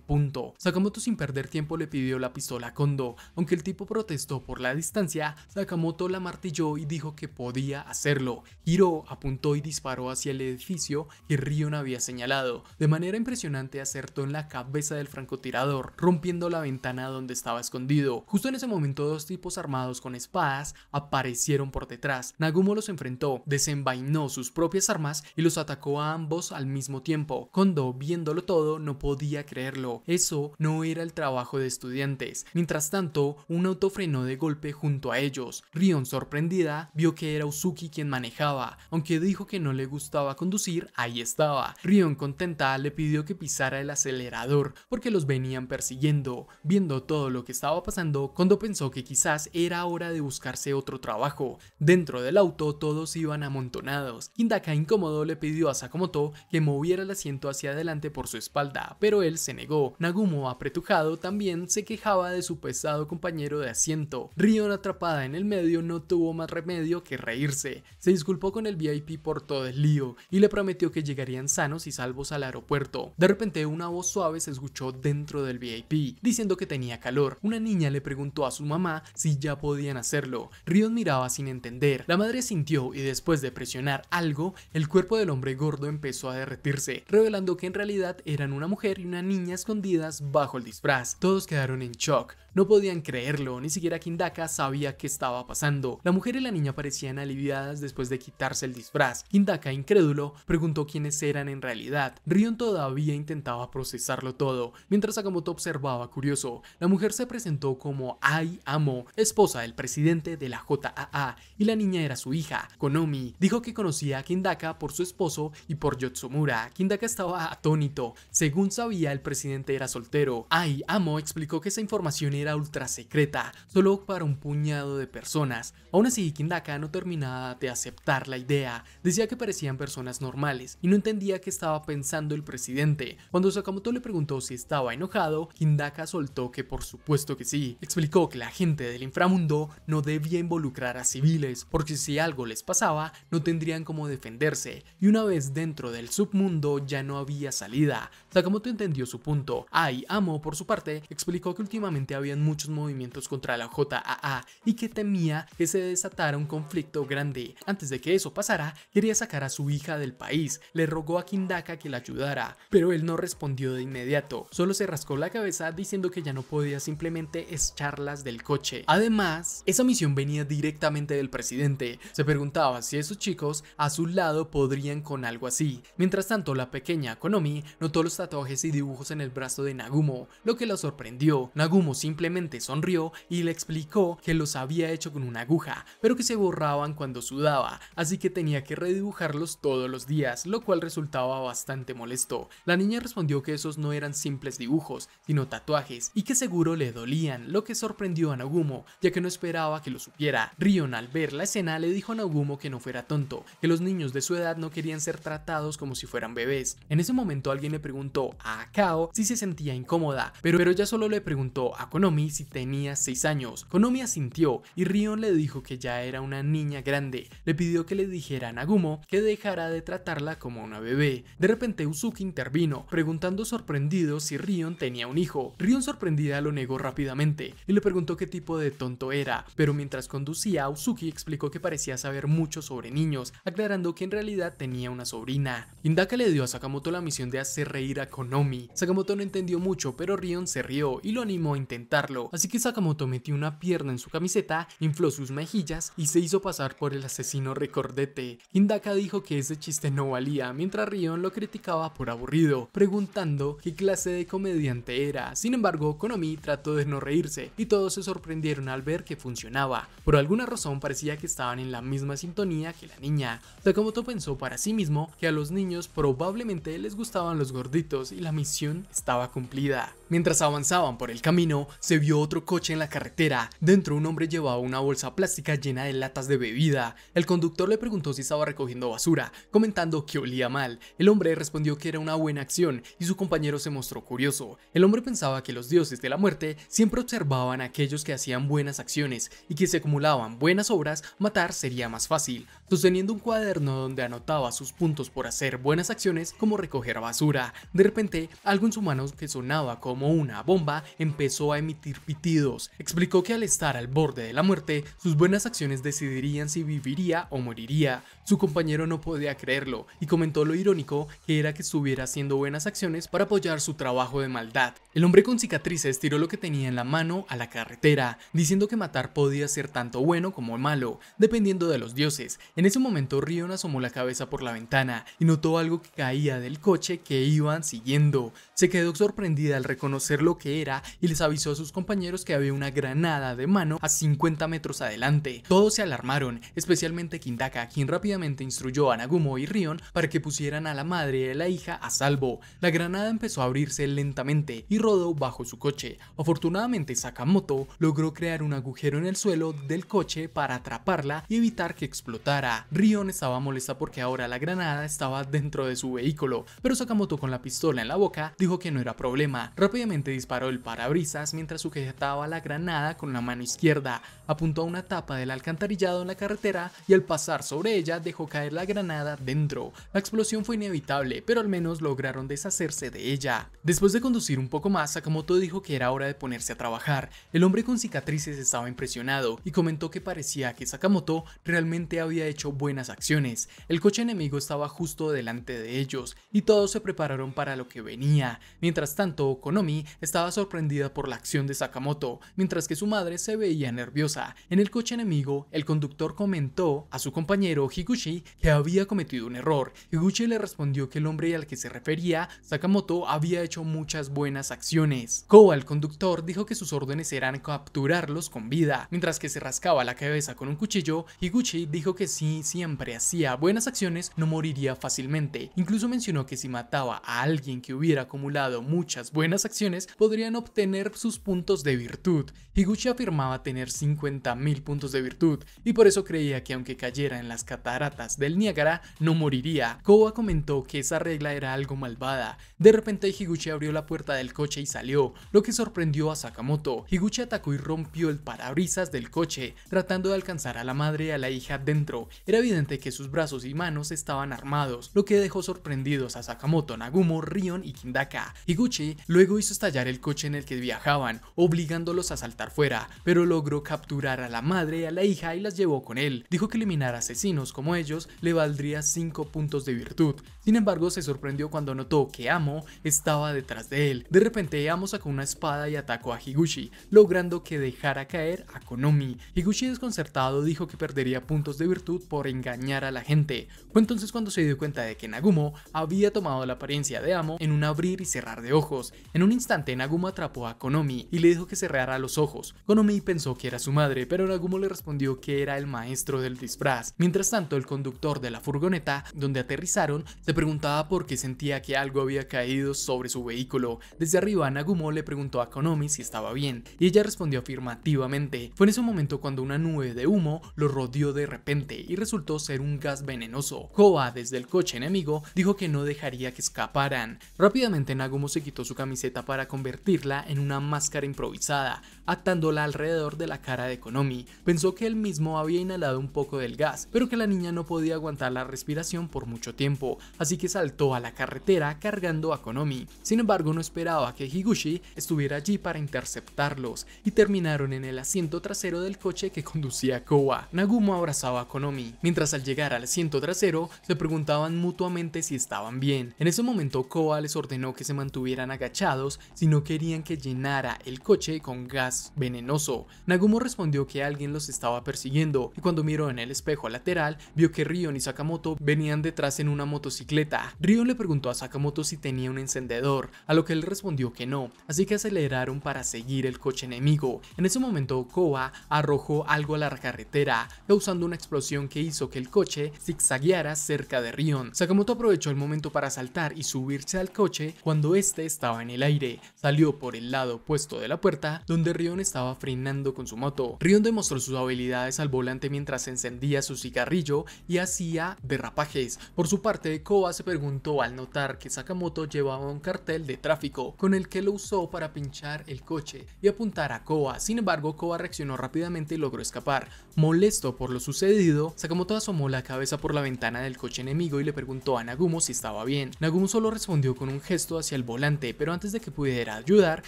punto. Sakamoto, sin perder tiempo, le pidió la pistola a Kondo. Aunque el tipo protestó por la distancia, Sakamoto la martilló y dijo que podía hacerlo. Giró, apuntó y disparó hacia el edificio que Rion había señalado. De manera impresionante acertó en la cabeza del francotirador, rompiendo la ventana donde estaba escondido. Justo en ese momento, 2 tipos armados con espadas aparecieron por detrás. Nagumo los enfrentó, desenvainó sus propias armas y los atacó a ambos al mismo tiempo. Kondo, viéndolo todo, no podía creerlo. Eso no era el trabajo de estudiantes. Mientras tanto, un auto frenó de golpe junto a ellos. Rion, sorprendida, vio que era Uzuki quien manejaba. Aunque dijo que no le gustaba conducir, ahí estaba. Rion, contenta, le pidió que pisara el acelerador porque los venían persiguiendo. Viendo todo lo que estaba pasando, Kondo pensó que quizás era hora de buscarse otro trabajo. Dentro del auto todos iban amontonados. Kindaka, incómodo, le pidió a Sakamoto que moviera el asiento hacia adelante por su espalda, pero él se negó. Nagumo, apretujado, también se quejaba de su pesado compañero de asiento. Rion, atrapada en el medio, no tuvo más remedio que reírse. Se disculpó con el VIP por todo el lío y le prometió que llegarían sanos y salvos al aeropuerto. De repente, una voz suave se escuchó dentro del VIP, diciendo que tenía calor. Una niña le preguntó a su mamá si ya podían hacerlo. Rion miraba sin entender. La madre sintió y, después de presionar algo, el cuerpo del hombre gordo empezó a derretirse, revelando que en realidad eran una mujer y una niña escondidas bajo el disfraz. Todos quedaron en shock. No podían creerlo, ni siquiera Kindaka sabía qué estaba pasando. La mujer y la niña parecían aliviadas después de quitarse el disfraz. Kindaka, incrédulo, preguntó quiénes eran en realidad. Rion todavía intentaba procesarlo todo, mientras Sakamoto observaba curioso. La mujer se presentó como Ai Amo, esposa del presidente de la JAA, y la niña era su hija, Konomi. Dijo que conocía a Kindaka por su esposo y por Yotsumura. Kindaka estaba atónito. Según sabía, el presidente era soltero. Ai Amo explicó que esa información era ultra secreta, solo para un puñado de personas. Aún así, Kindaka no terminaba de aceptar la idea. Decía que parecían personas normales y no entendía qué estaba pensando el presidente. Cuando Sakamoto le preguntó si estaba enojado, Kindaka soltó que por supuesto que sí. Explicó que la gente del inframundo no debía involucrar a civiles, porque si algo les pasaba, no tendrían cómo defenderse, y una vez dentro del submundo ya no había salida. Sakamoto entendió su punto. Ai Amo, por su parte, explicó que últimamente habían muchos movimientos contra la JAA y que temía que se desatara un conflicto grande. Antes de que eso pasara, quería sacar a su hija del país. Le rogó a Kindaka que la ayudara, pero él no respondió de inmediato. Solo se rascó la cabeza diciendo que ya no podía simplemente echarlas del coche. Además, esa misión venía directamente del presidente. Se preguntaba si esos chicos a su lado podrían con algo así. Mientras tanto, la pequeña Konomi notó los tatuajes y dibujos en el brazo de Nagumo, lo que la sorprendió. Nagumo simplemente sonrió y le explicó que los había hecho con una aguja, pero que se borraban cuando sudaba, así que tenía que redibujarlos todos los días, lo cual resultaba bastante molesto. La niña respondió que esos no eran simples dibujos, sino tatuajes, y que seguro le dolían, lo que sorprendió a Nagumo, ya que no esperaba que lo supiera. Rion, al ver la escena, le dijo a Nagumo que no fuera tonto, que los niños de su edad no querían ser tratados como si fueran bebés. En ese momento alguien le preguntó a Akao si se sentía incómoda, pero ella solo le preguntó a Konomi si tenía 6 años. Konomi asintió y Rion le dijo que ya era una niña grande. Le pidió que le dijera a Nagumo que dejara de tratarla como una bebé. De repente Uzuki intervino, preguntando sorprendido si Rion tenía un hijo. Rion, sorprendida, lo negó rápidamente y le preguntó qué tipo de tonto era, pero mientras conducía, Uzuki explicó que parecía saber mucho sobre niños, aclarando que en realidad tenía una sobrina. Hindaka le dio a Sakamoto la misión de hacer reír a Konomi. Sakamoto no entendió mucho, pero Rion se rió y lo animó a intentarlo, así que Sakamoto metió una pierna en su camiseta, infló sus mejillas y se hizo pasar por el asesino recordete. Hindaka dijo que ese chiste no valía, mientras Rion lo criticaba por aburrido, preguntando qué clase de comediante era. Sin embargo, Konomi trató de no reírse y todos se sorprendieron al ver que funcionaba. Por alguna razón parecía que estaban en la misma sintonía que la niña. Sakamoto pensó para sí mismo que a los niños probablemente les gustaban los gorditos y la misión estaba cumplida. Mientras avanzaban por el camino, se vio otro coche en la carretera. Dentro, un hombre llevaba una bolsa plástica llena de latas de bebida. El conductor le preguntó si estaba recogiendo basura, comentando que olía mal. El hombre respondió que era una buena acción y su compañero se mostró curioso. El hombre pensaba que los dioses de la muerte siempre observaban a aquellos que hacían buenas acciones y que si acumulaban buenas obras, matar sería más fácil. Sosteniendo un cuaderno donde anotaba sus puntos por hacer buenas acciones, como recoger basura. De repente, algo en su mano que sonaba como una bomba empezó a emitir pitidos. Explicó que al estar al borde de la muerte, sus buenas acciones decidirían si viviría o moriría. Su compañero no podía creerlo y comentó lo irónico que era que estuviera haciendo buenas acciones para apoyar su trabajo de maldad. El hombre con cicatrices tiró lo que tenía en la mano a la carretera, diciendo que matar podía ser tanto bueno como malo, dependiendo de los dioses. En ese momento Rion asomó la cabeza por la ventana y notó algo que caía del coche que iban siguiendo. Se quedó sorprendida al reconocer lo que era y les avisó a sus compañeros que había una granada de mano a 50 metros adelante. Todos se alarmaron, especialmente Hindaka, quien rápidamente instruyó a Nagumo y Rion para que pusieran a la madre y a la hija a salvo. La granada empezó a abrirse lentamente y rodó bajo su coche. Afortunadamente, Sakamoto logró crear un agujero en el suelo del coche para atraparla y evitar que explotara. Rion estaba molesta porque ahora la granada estaba dentro de su vehículo, pero Sakamoto, con la pistola en la boca, dijo que no era problema. Rápidamente disparó el parabrisas mientras sujetaba la granada con la mano izquierda, apuntó a una tapa del alcantarillado en la carretera y al pasar sobre ella dejó caer la granada dentro. La explosión fue inevitable, pero al menos lograron deshacerse de ella. Después de conducir un poco más, Sakamoto dijo que era hora de ponerse a trabajar. El hombre con cicatrices estaba impresionado y comentó que parecía que Sakamoto realmente había hecho buenas acciones. El coche enemigo estaba justo delante de ellos y todos se prepararon para lo que venía. Mientras tanto, Konomi estaba sorprendida por la acción de Sakamoto, mientras que su madre se veía nerviosa. En el coche enemigo, el conductor comentó a su compañero Higuchi que había cometido un error. Higuchi le respondió que el hombre al que se refería, Sakamoto, había hecho muchas buenas acciones. Koa, el conductor, dijo que sus órdenes eran capturarlos con vida. Mientras que se rascaba la cabeza con un cuchillo, Higuchi dijo que si siempre hacía buenas acciones, no moriría fácilmente. Incluso mencionó que si mataba a alguien que hubiera acumulado muchas buenas acciones, podrían obtener sus puntos de virtud. Higuchi afirmaba tener 50.000 puntos de virtud y por eso creía que aunque cayera en las cataratas del Niágara, no moriría. Koa comentó que esa regla era algo malvada. De repente Higuchi abrió la puerta del coche y salió, lo que sorprendió a Sakamoto. Higuchi atacó y rompió el parabrisas del coche, tratando de alcanzar a la madre y a la hija dentro. Era evidente que sus brazos y manos estaban armados, lo que dejó sorprendidos a Sakamoto, Nagumo, Rion y Hindaka. Higuchi luego hizo estallar el coche en el que viajaban, obligándolos a saltar fuera, pero logró capturar a la madre y a la hija y las llevó con él. Dijo que eliminar asesinos como ellos le valdría 5 puntos de virtud. Sin embargo, se sorprendió cuando notó que Amo estaba detrás de él. De repente, Amo sacó una espada y atacó a Higuchi, logrando que dejara caer a Konomi. Higuchi, desconcertado, dijo que perdería puntos de virtud por engañar a la gente. Fue entonces entonces cuando se dio cuenta de que Nagumo había tomado la apariencia de Amo en un abrir y cerrar de ojos. En un instante Nagumo atrapó a Konomi y le dijo que cerrara los ojos. Konomi pensó que era su madre, pero Nagumo le respondió que era el maestro del disfraz. Mientras tanto, el conductor de la furgoneta donde aterrizaron se preguntaba por qué sentía que algo había caído sobre su vehículo. Desde arriba Nagumo le preguntó a Konomi si estaba bien y ella respondió afirmativamente. Fue en ese momento cuando una nube de humo lo rodeó de repente y resultó ser un gas venenoso. Koa, desde el coche enemigo, dijo que no dejaría que escaparan. Rápidamente Nagumo se quitó su camiseta para convertirla en una máscara improvisada, atándola alrededor de la cara de Konomi. Pensó que él mismo había inhalado un poco del gas, pero que la niña no podía aguantar la respiración por mucho tiempo, así que saltó a la carretera cargando a Konomi. Sin embargo, no esperaba que Higuchi estuviera allí para interceptarlos y terminaron en el asiento trasero del coche que conducía Koa. Nagumo abrazaba a Konomi, mientras al llegar al asiento trasero se preguntaban mutuamente si estaban bien. En ese momento Koa les ordenó que se mantuvieran agachados si no querían que llenara el coche con gas venenoso. Nagumo respondió que alguien los estaba persiguiendo y cuando miró en el espejo lateral vio que Rion y Sakamoto venían detrás en una motocicleta. Rion le preguntó a Sakamoto si tenía un encendedor, a lo que él respondió que no, así que aceleraron para seguir el coche enemigo. En ese momento Koa arrojó algo a la carretera, causando una explosión que hizo que el coche zigzagueara cerca de Rion. Sakamoto aprovechó el momento para saltar y subirse al coche cuando este estaba en el aire. Salió por el lado opuesto de la puerta donde Rion estaba frenando con su moto. Rion demostró sus habilidades al volante mientras encendía su cigarrillo y hacía derrapajes. Por su parte, Koa se preguntó al notar que Sakamoto llevaba un cartel de tráfico con el que lo usó para pinchar el coche y apuntar a Koa. Sin embargo, Koa reaccionó rápidamente y logró escapar. Molesto por lo sucedido, Sakamoto asomó la cabeza por la ventana del coche enemigo y le preguntó a Nagumo si estaba bien. Nagumo solo respondió con un gesto hacia el volante, pero antes de que pudiera ayudar,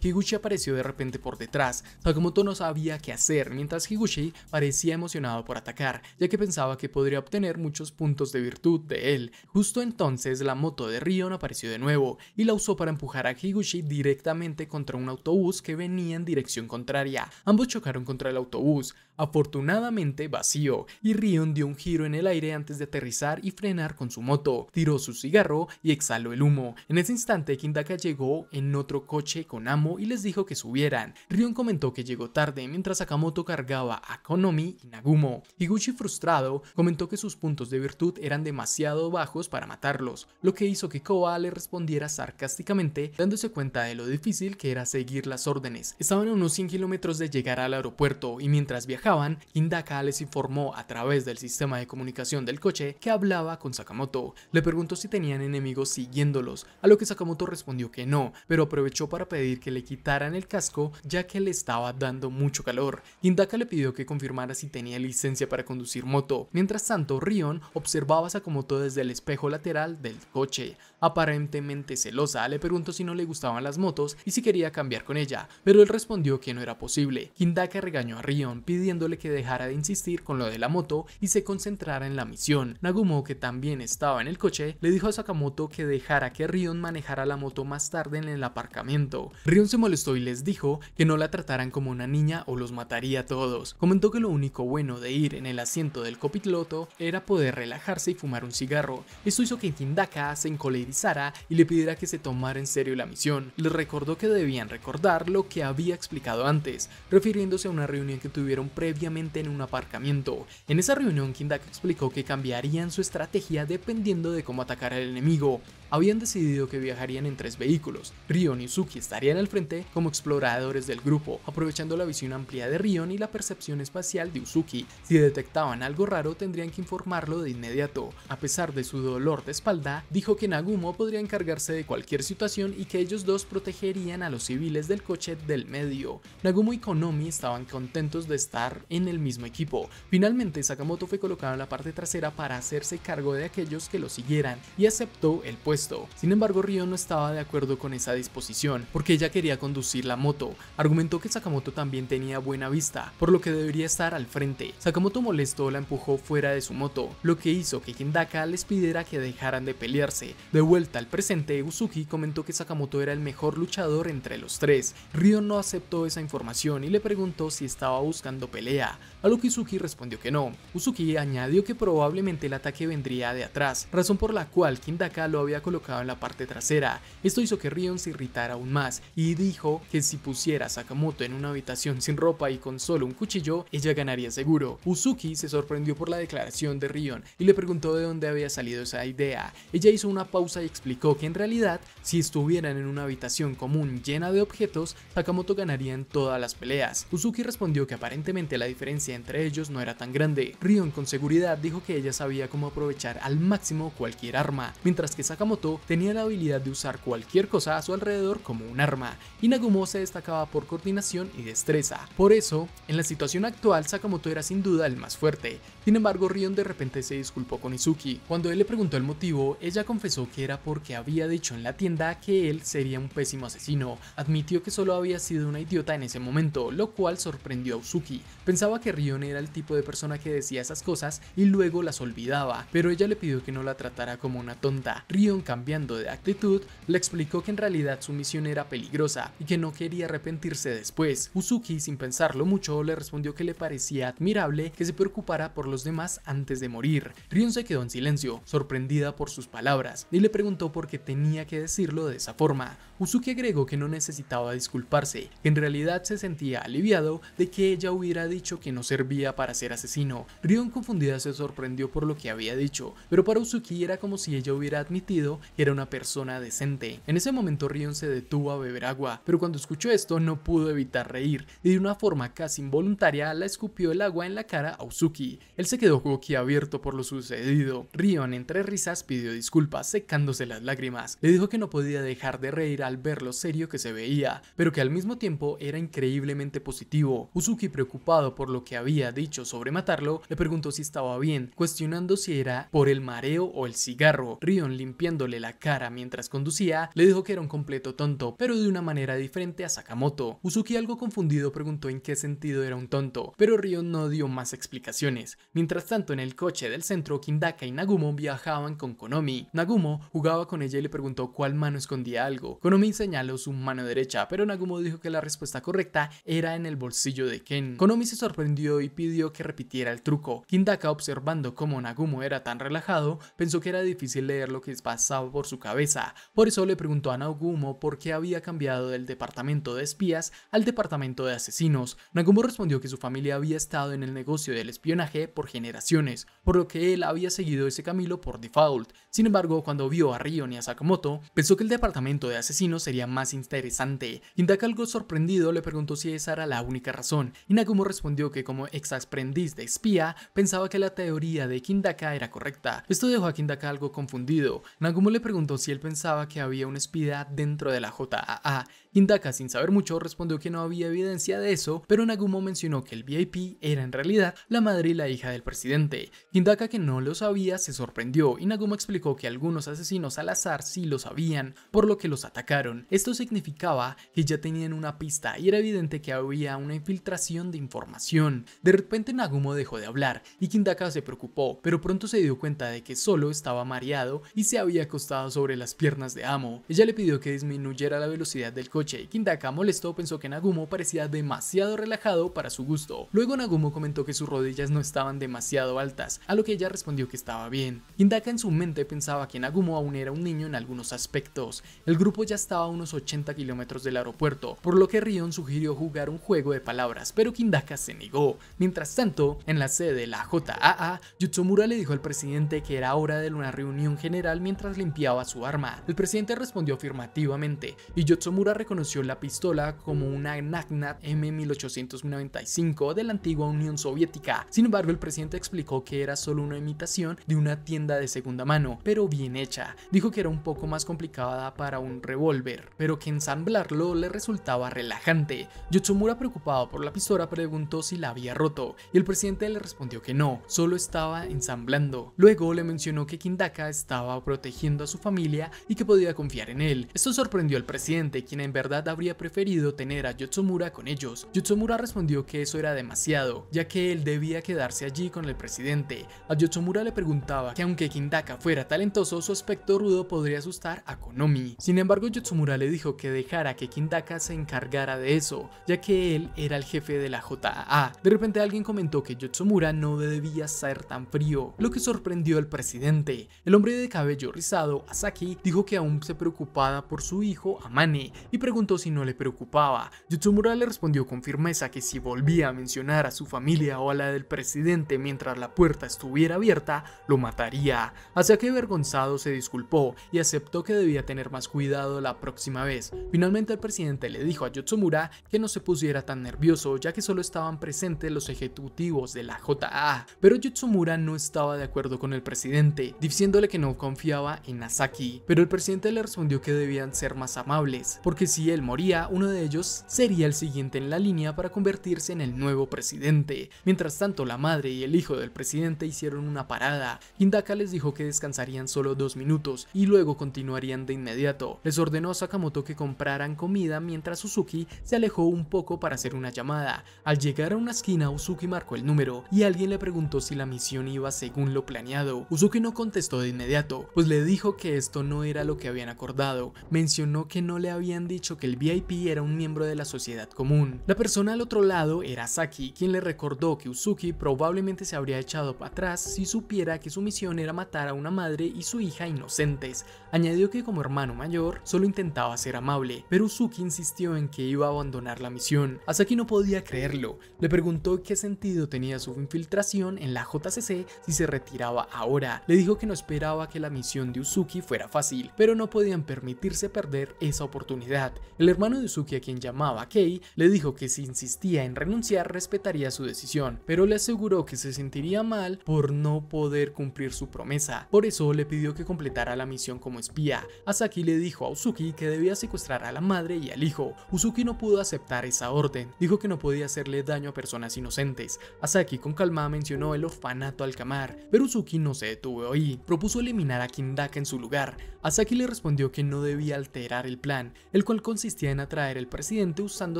Higuchi apareció de repente por detrás. Sakamoto no sabía qué hacer, mientras Higuchi parecía emocionado por atacar, ya que pensaba que podría obtener muchos puntos de virtud de él. Justo entonces la moto de Rion apareció de nuevo y la usó para empujar a Higuchi directamente contra un autobús que venía en dirección contraria. Ambos chocaron contra el autobús, afortunadamente vacío, y Rion dio un giro en el aire antes de aterrizar y frenar con su moto. Tiró su cigarro y exhaló el humo. En ese instante Hindaka llegó en otro coche con Amo y les dijo que subieran. Rion comentó que llegó tarde mientras Sakamoto cargaba a Konomi y Nagumo. Higuchi, frustrado, comentó que sus puntos de virtud eran demasiado bajos para matarlos, lo que hizo que Koa le respondiera sarcásticamente, dándose cuenta de lo difícil que era seguir las órdenes. Estaban a unos 100 kilómetros de llegar al aeropuerto y mientras viajaban, Hindaka les informó a través del sistema de comunicación del coche que hablaba con Sakamoto. Le preguntó si tenían enemigos siguiéndolos, a lo que Sakamoto respondió que no, pero aprovechó para pedir que le quitaran el casco ya que le estaba dando mucho calor. Hindaka le pidió que confirmara si tenía licencia para conducir moto. Mientras tanto, Rion observaba a Sakamoto desde el espejo lateral del coche. Aparentemente celosa, le preguntó si no le gustaban las motos y si quería cambiar con ella, pero él respondió que no era posible. Hindaka regañó a Rion pidiéndole que dejara de insistir con lo de la moto y se concentrara en la misión. Nagumo, que también estaba en el coche, le dijo a Sakamoto que dejara que Rion manejara la moto más tarde en el aparcamiento. Rion se molestó y les dijo que no la trataran como una niña o los mataría a todos. Comentó que lo único bueno de ir en el asiento del copiloto era poder relajarse y fumar un cigarro. Esto hizo que Hindaka se encolerizara y le pidiera que se tomara en serio la misión. Les recordó que debían recordar lo que había explicado antes, refiriéndose a una reunión que tuvieron previamente en un aparcamiento. En esa reunión, Hindaka explicó que cambiarían su estrategia dependiendo de cómo atacar al enemigo. Habían decidido que viajarían en 3 vehículos. Rion y Uzuki estarían al frente como exploradores del grupo, aprovechando la visión amplia de Rion y la percepción espacial de Uzuki. Si detectaban algo raro, tendrían que informarlo de inmediato. A pesar de su dolor de espalda, dijo que Nagumo podría encargarse de cualquier situación y que ellos dos protegerían a los civiles del coche del medio. Nagumo y Konomi estaban contentos de estar en el mismo equipo. Finalmente, Sakamoto fue colocado en la parte trasera para hacerse cargo de aquellos que lo siguieran y aceptó el puesto. puesto. Sin embargo, Rion no estaba de acuerdo con esa disposición, porque ella quería conducir la moto. Argumentó que Sakamoto también tenía buena vista, por lo que debería estar al frente. Sakamoto, molesto, la empujó fuera de su moto, lo que hizo que Hidaka les pidiera que dejaran de pelearse. De vuelta al presente, Uzuki comentó que Sakamoto era el mejor luchador entre los tres. Rion no aceptó esa información y le preguntó si estaba buscando pelea, a lo que Uzuki respondió que no. Uzuki añadió que probablemente el ataque vendría de atrás, razón por la cual Hidaka lo había colocado en la parte trasera. Esto hizo que Rion se irritara aún más y dijo que si pusiera a Sakamoto en una habitación sin ropa y con solo un cuchillo, ella ganaría seguro. Uzuki se sorprendió por la declaración de Rion y le preguntó de dónde había salido esa idea. Ella hizo una pausa y explicó que en realidad, si estuvieran en una habitación común llena de objetos, Sakamoto ganaría en todas las peleas. Uzuki respondió que aparentemente la diferencia entre ellos no era tan grande. Rion con seguridad dijo que ella sabía cómo aprovechar al máximo cualquier arma, mientras que Sakamoto tenía la habilidad de usar cualquier cosa a su alrededor como un arma, y Nagumo se destacaba por coordinación y destreza. Por eso, en la situación actual, Sakamoto era sin duda el más fuerte. Sin embargo, Rion de repente se disculpó con Izuki. Cuando él le preguntó el motivo, ella confesó que era porque había dicho en la tienda que él sería un pésimo asesino. Admitió que solo había sido una idiota en ese momento, lo cual sorprendió a Uzuki. Pensaba que Rion era el tipo de persona que decía esas cosas y luego las olvidaba, pero ella le pidió que no la tratara como una tonta. Rion, cambiando de actitud, le explicó que en realidad su misión era peligrosa y que no quería arrepentirse después. Uzuki, sin pensarlo mucho, le respondió que le parecía admirable que se preocupara por los demás antes de morir. Rion se quedó en silencio, sorprendida por sus palabras, y le preguntó por qué tenía que decirlo de esa forma. Uzuki agregó que no necesitaba disculparse, que en realidad se sentía aliviado de que ella hubiera dicho que no servía para ser asesino. Rion, confundida, se sorprendió por lo que había dicho, pero para Uzuki era como si ella hubiera admitido que era una persona decente. En ese momento Rion se detuvo a beber agua, pero cuando escuchó esto no pudo evitar reír, y de una forma casi involuntaria la escupió el agua en la cara a Uzuki. Él se quedó boquiabierto por lo sucedido. Rion, entre risas, pidió disculpas, secándose las lágrimas. Le dijo que no podía dejar de reír al ver lo serio que se veía, pero que al mismo tiempo era increíblemente positivo. Uzuki, preocupado por lo que había dicho sobre matarlo, le preguntó si estaba bien, cuestionando si era por el mareo o el cigarro. Rion, limpiándole la cara mientras conducía, le dijo que era un completo tonto, pero de una manera diferente a Sakamoto. Uzuki, algo confundido, preguntó en qué sentido era un tonto, pero Rion no dio más explicaciones. Mientras tanto, en el coche del centro, Hidaka y Nagumo viajaban con Konomi. Nagumo jugaba con ella y le preguntó cuál mano escondía algo. Konomi señaló su mano derecha, pero Nagumo dijo que la respuesta correcta era en el bolsillo de Ken. Konomi se sorprendió y pidió que repitiera el truco. Hidaka, observando cómo Nagumo era tan relajado, pensó que era difícil leer lo que pasaba por su cabeza. Por eso le preguntó a Nagumo por qué había cambiado del departamento de espías al departamento de asesinos. Nagumo respondió que su familia había estado en el negocio del espionaje por generaciones, por lo que él había seguido ese camino por default. Sin embargo, cuando vio a Rion y a Sakamoto, pensó que el departamento de asesinos sería más interesante. Hidaka, algo sorprendido, le preguntó si esa era la única razón, y Nagumo respondió que como ex aprendiz de espía, pensaba que la teoría de Hidaka era correcta. Esto dejó a Hidaka algo confundido. Nagumo le preguntó si él pensaba que había un espía dentro de la JAA. Hidaka, sin saber mucho, respondió que no había evidencia de eso, pero Nagumo mencionó que el VIP era en realidad la madre y la hija del presidente. Hidaka, que no lo sabía, se sorprendió, y Nagumo explicó que algunos asesinos al azar sí lo sabían, por lo que los atacaron. Esto significaba que ya tenían una pista y era evidente que había una infiltración de información. De repente Nagumo dejó de hablar y Hidaka se preocupó, pero pronto se dio cuenta de que solo estaba mareado y se había acostado sobre las piernas de Amo. Ella le pidió que disminuyera la velocidad del coche y Hidaka, molesto, pensó que Nagumo parecía demasiado relajado para su gusto. Luego Nagumo comentó que sus rodillas no estaban demasiado altas, a lo que ella respondió que estaba bien. Hidaka en su mente pensaba que Nagumo aún era un niño en algunos aspectos. El grupo ya estaba a unos 80 kilómetros del aeropuerto, por lo que Rion sugirió jugar un juego de palabras, pero Hidaka se negó. Mientras tanto, en la sede de la JAA, Yotsumura le dijo al presidente que era hora de una reunión general mientras limpiaba su arma. El presidente respondió afirmativamente, y Yotsumura reconoció la pistola como una Nagnat M1895 de la antigua Unión Soviética. Sin embargo, el presidente explicó que era solo una imitación de una tienda de segunda mano, pero bien hecha. Dijo que era un poco más complicada para un revólver, pero que ensamblarlo le resultaba relajante. Yotsumura, preocupado por la pistola, preguntó si la había roto, y el presidente le respondió que no, solo estaba ensamblando. Luego le mencionó que Hidaka estaba protegiendo protegiendo a su familia y que podía confiar en él. Esto sorprendió al presidente, quien en verdad habría preferido tener a Yotsumura con ellos. Yotsumura respondió que eso era demasiado, ya que él debía quedarse allí con el presidente. A Yotsumura le preguntaba que aunque Hidaka fuera talentoso, su aspecto rudo podría asustar a Konomi. Sin embargo, Yotsumura le dijo que dejara que Hidaka se encargara de eso, ya que él era el jefe de la JAA. De repente alguien comentó que Yotsumura no debía ser tan frío, lo que sorprendió al presidente. El hombre de cabello rizado, Asaki, dijo que aún se preocupaba por su hijo Amane y preguntó si no le preocupaba. Yotsumura le respondió con firmeza que si volvía a mencionar a su familia o a la del presidente mientras la puerta estuviera abierta, lo mataría. Asaki, avergonzado, se disculpó y aceptó que debía tener más cuidado la próxima vez. Finalmente el presidente le dijo a Yotsumura que no se pusiera tan nervioso, ya que solo estaban presentes los ejecutivos de la JAA, pero Yotsumura no estaba de acuerdo con el presidente, diciéndole que no confiaba en Asaki, pero el presidente le respondió que debían ser más amables, porque si él moría, uno de ellos sería el siguiente en la línea para convertirse en el nuevo presidente. Mientras tanto, la madre y el hijo del presidente hicieron una parada. Hidaka les dijo que descansarían solo 2 minutos y luego continuarían de inmediato. Les ordenó a Sakamoto que compraran comida mientras Uzuki se alejó un poco para hacer una llamada. Al llegar a una esquina, Uzuki marcó el número y alguien le preguntó si la misión iba según lo planeado. Uzuki no contestó de inmediato, pues le dijo que esto no era lo que habían acordado. Mencionó que no le habían dicho que el VIP era un miembro de la sociedad común. La persona al otro lado era Saki, quien le recordó que Uzuki probablemente se habría echado para atrás si supiera que su misión era matar a una madre y su hija inocentes. Añadió que como hermano mayor solo intentaba ser amable, pero Uzuki insistió en que iba a abandonar la misión. Asaki no podía creerlo. Le preguntó qué sentido tenía su infiltración en la JCC si se retiraba ahora. Le dijo que no esperaba que la misión de Uzuki fuera fácil, pero no podían permitirse perder esa oportunidad. El hermano de Uzuki, a quien llamaba Kei, le dijo que si insistía en renunciar respetaría su decisión, pero le aseguró que se sentiría mal por no poder cumplir su promesa. Por eso le pidió que completara la misión como espía. Asaki le dijo a Uzuki que debía secuestrar a la madre y al hijo. Uzuki no pudo aceptar esa orden. Dijo que no podía hacerle daño a personas inocentes. Asaki con calma mencionó el orfanato Alcamar, pero Uzuki no se detuvo ahí. Propuso eliminar a Hidaka en su lugar. Asaki le respondió que no debía alterar el plan, el cual consistía en atraer al presidente usando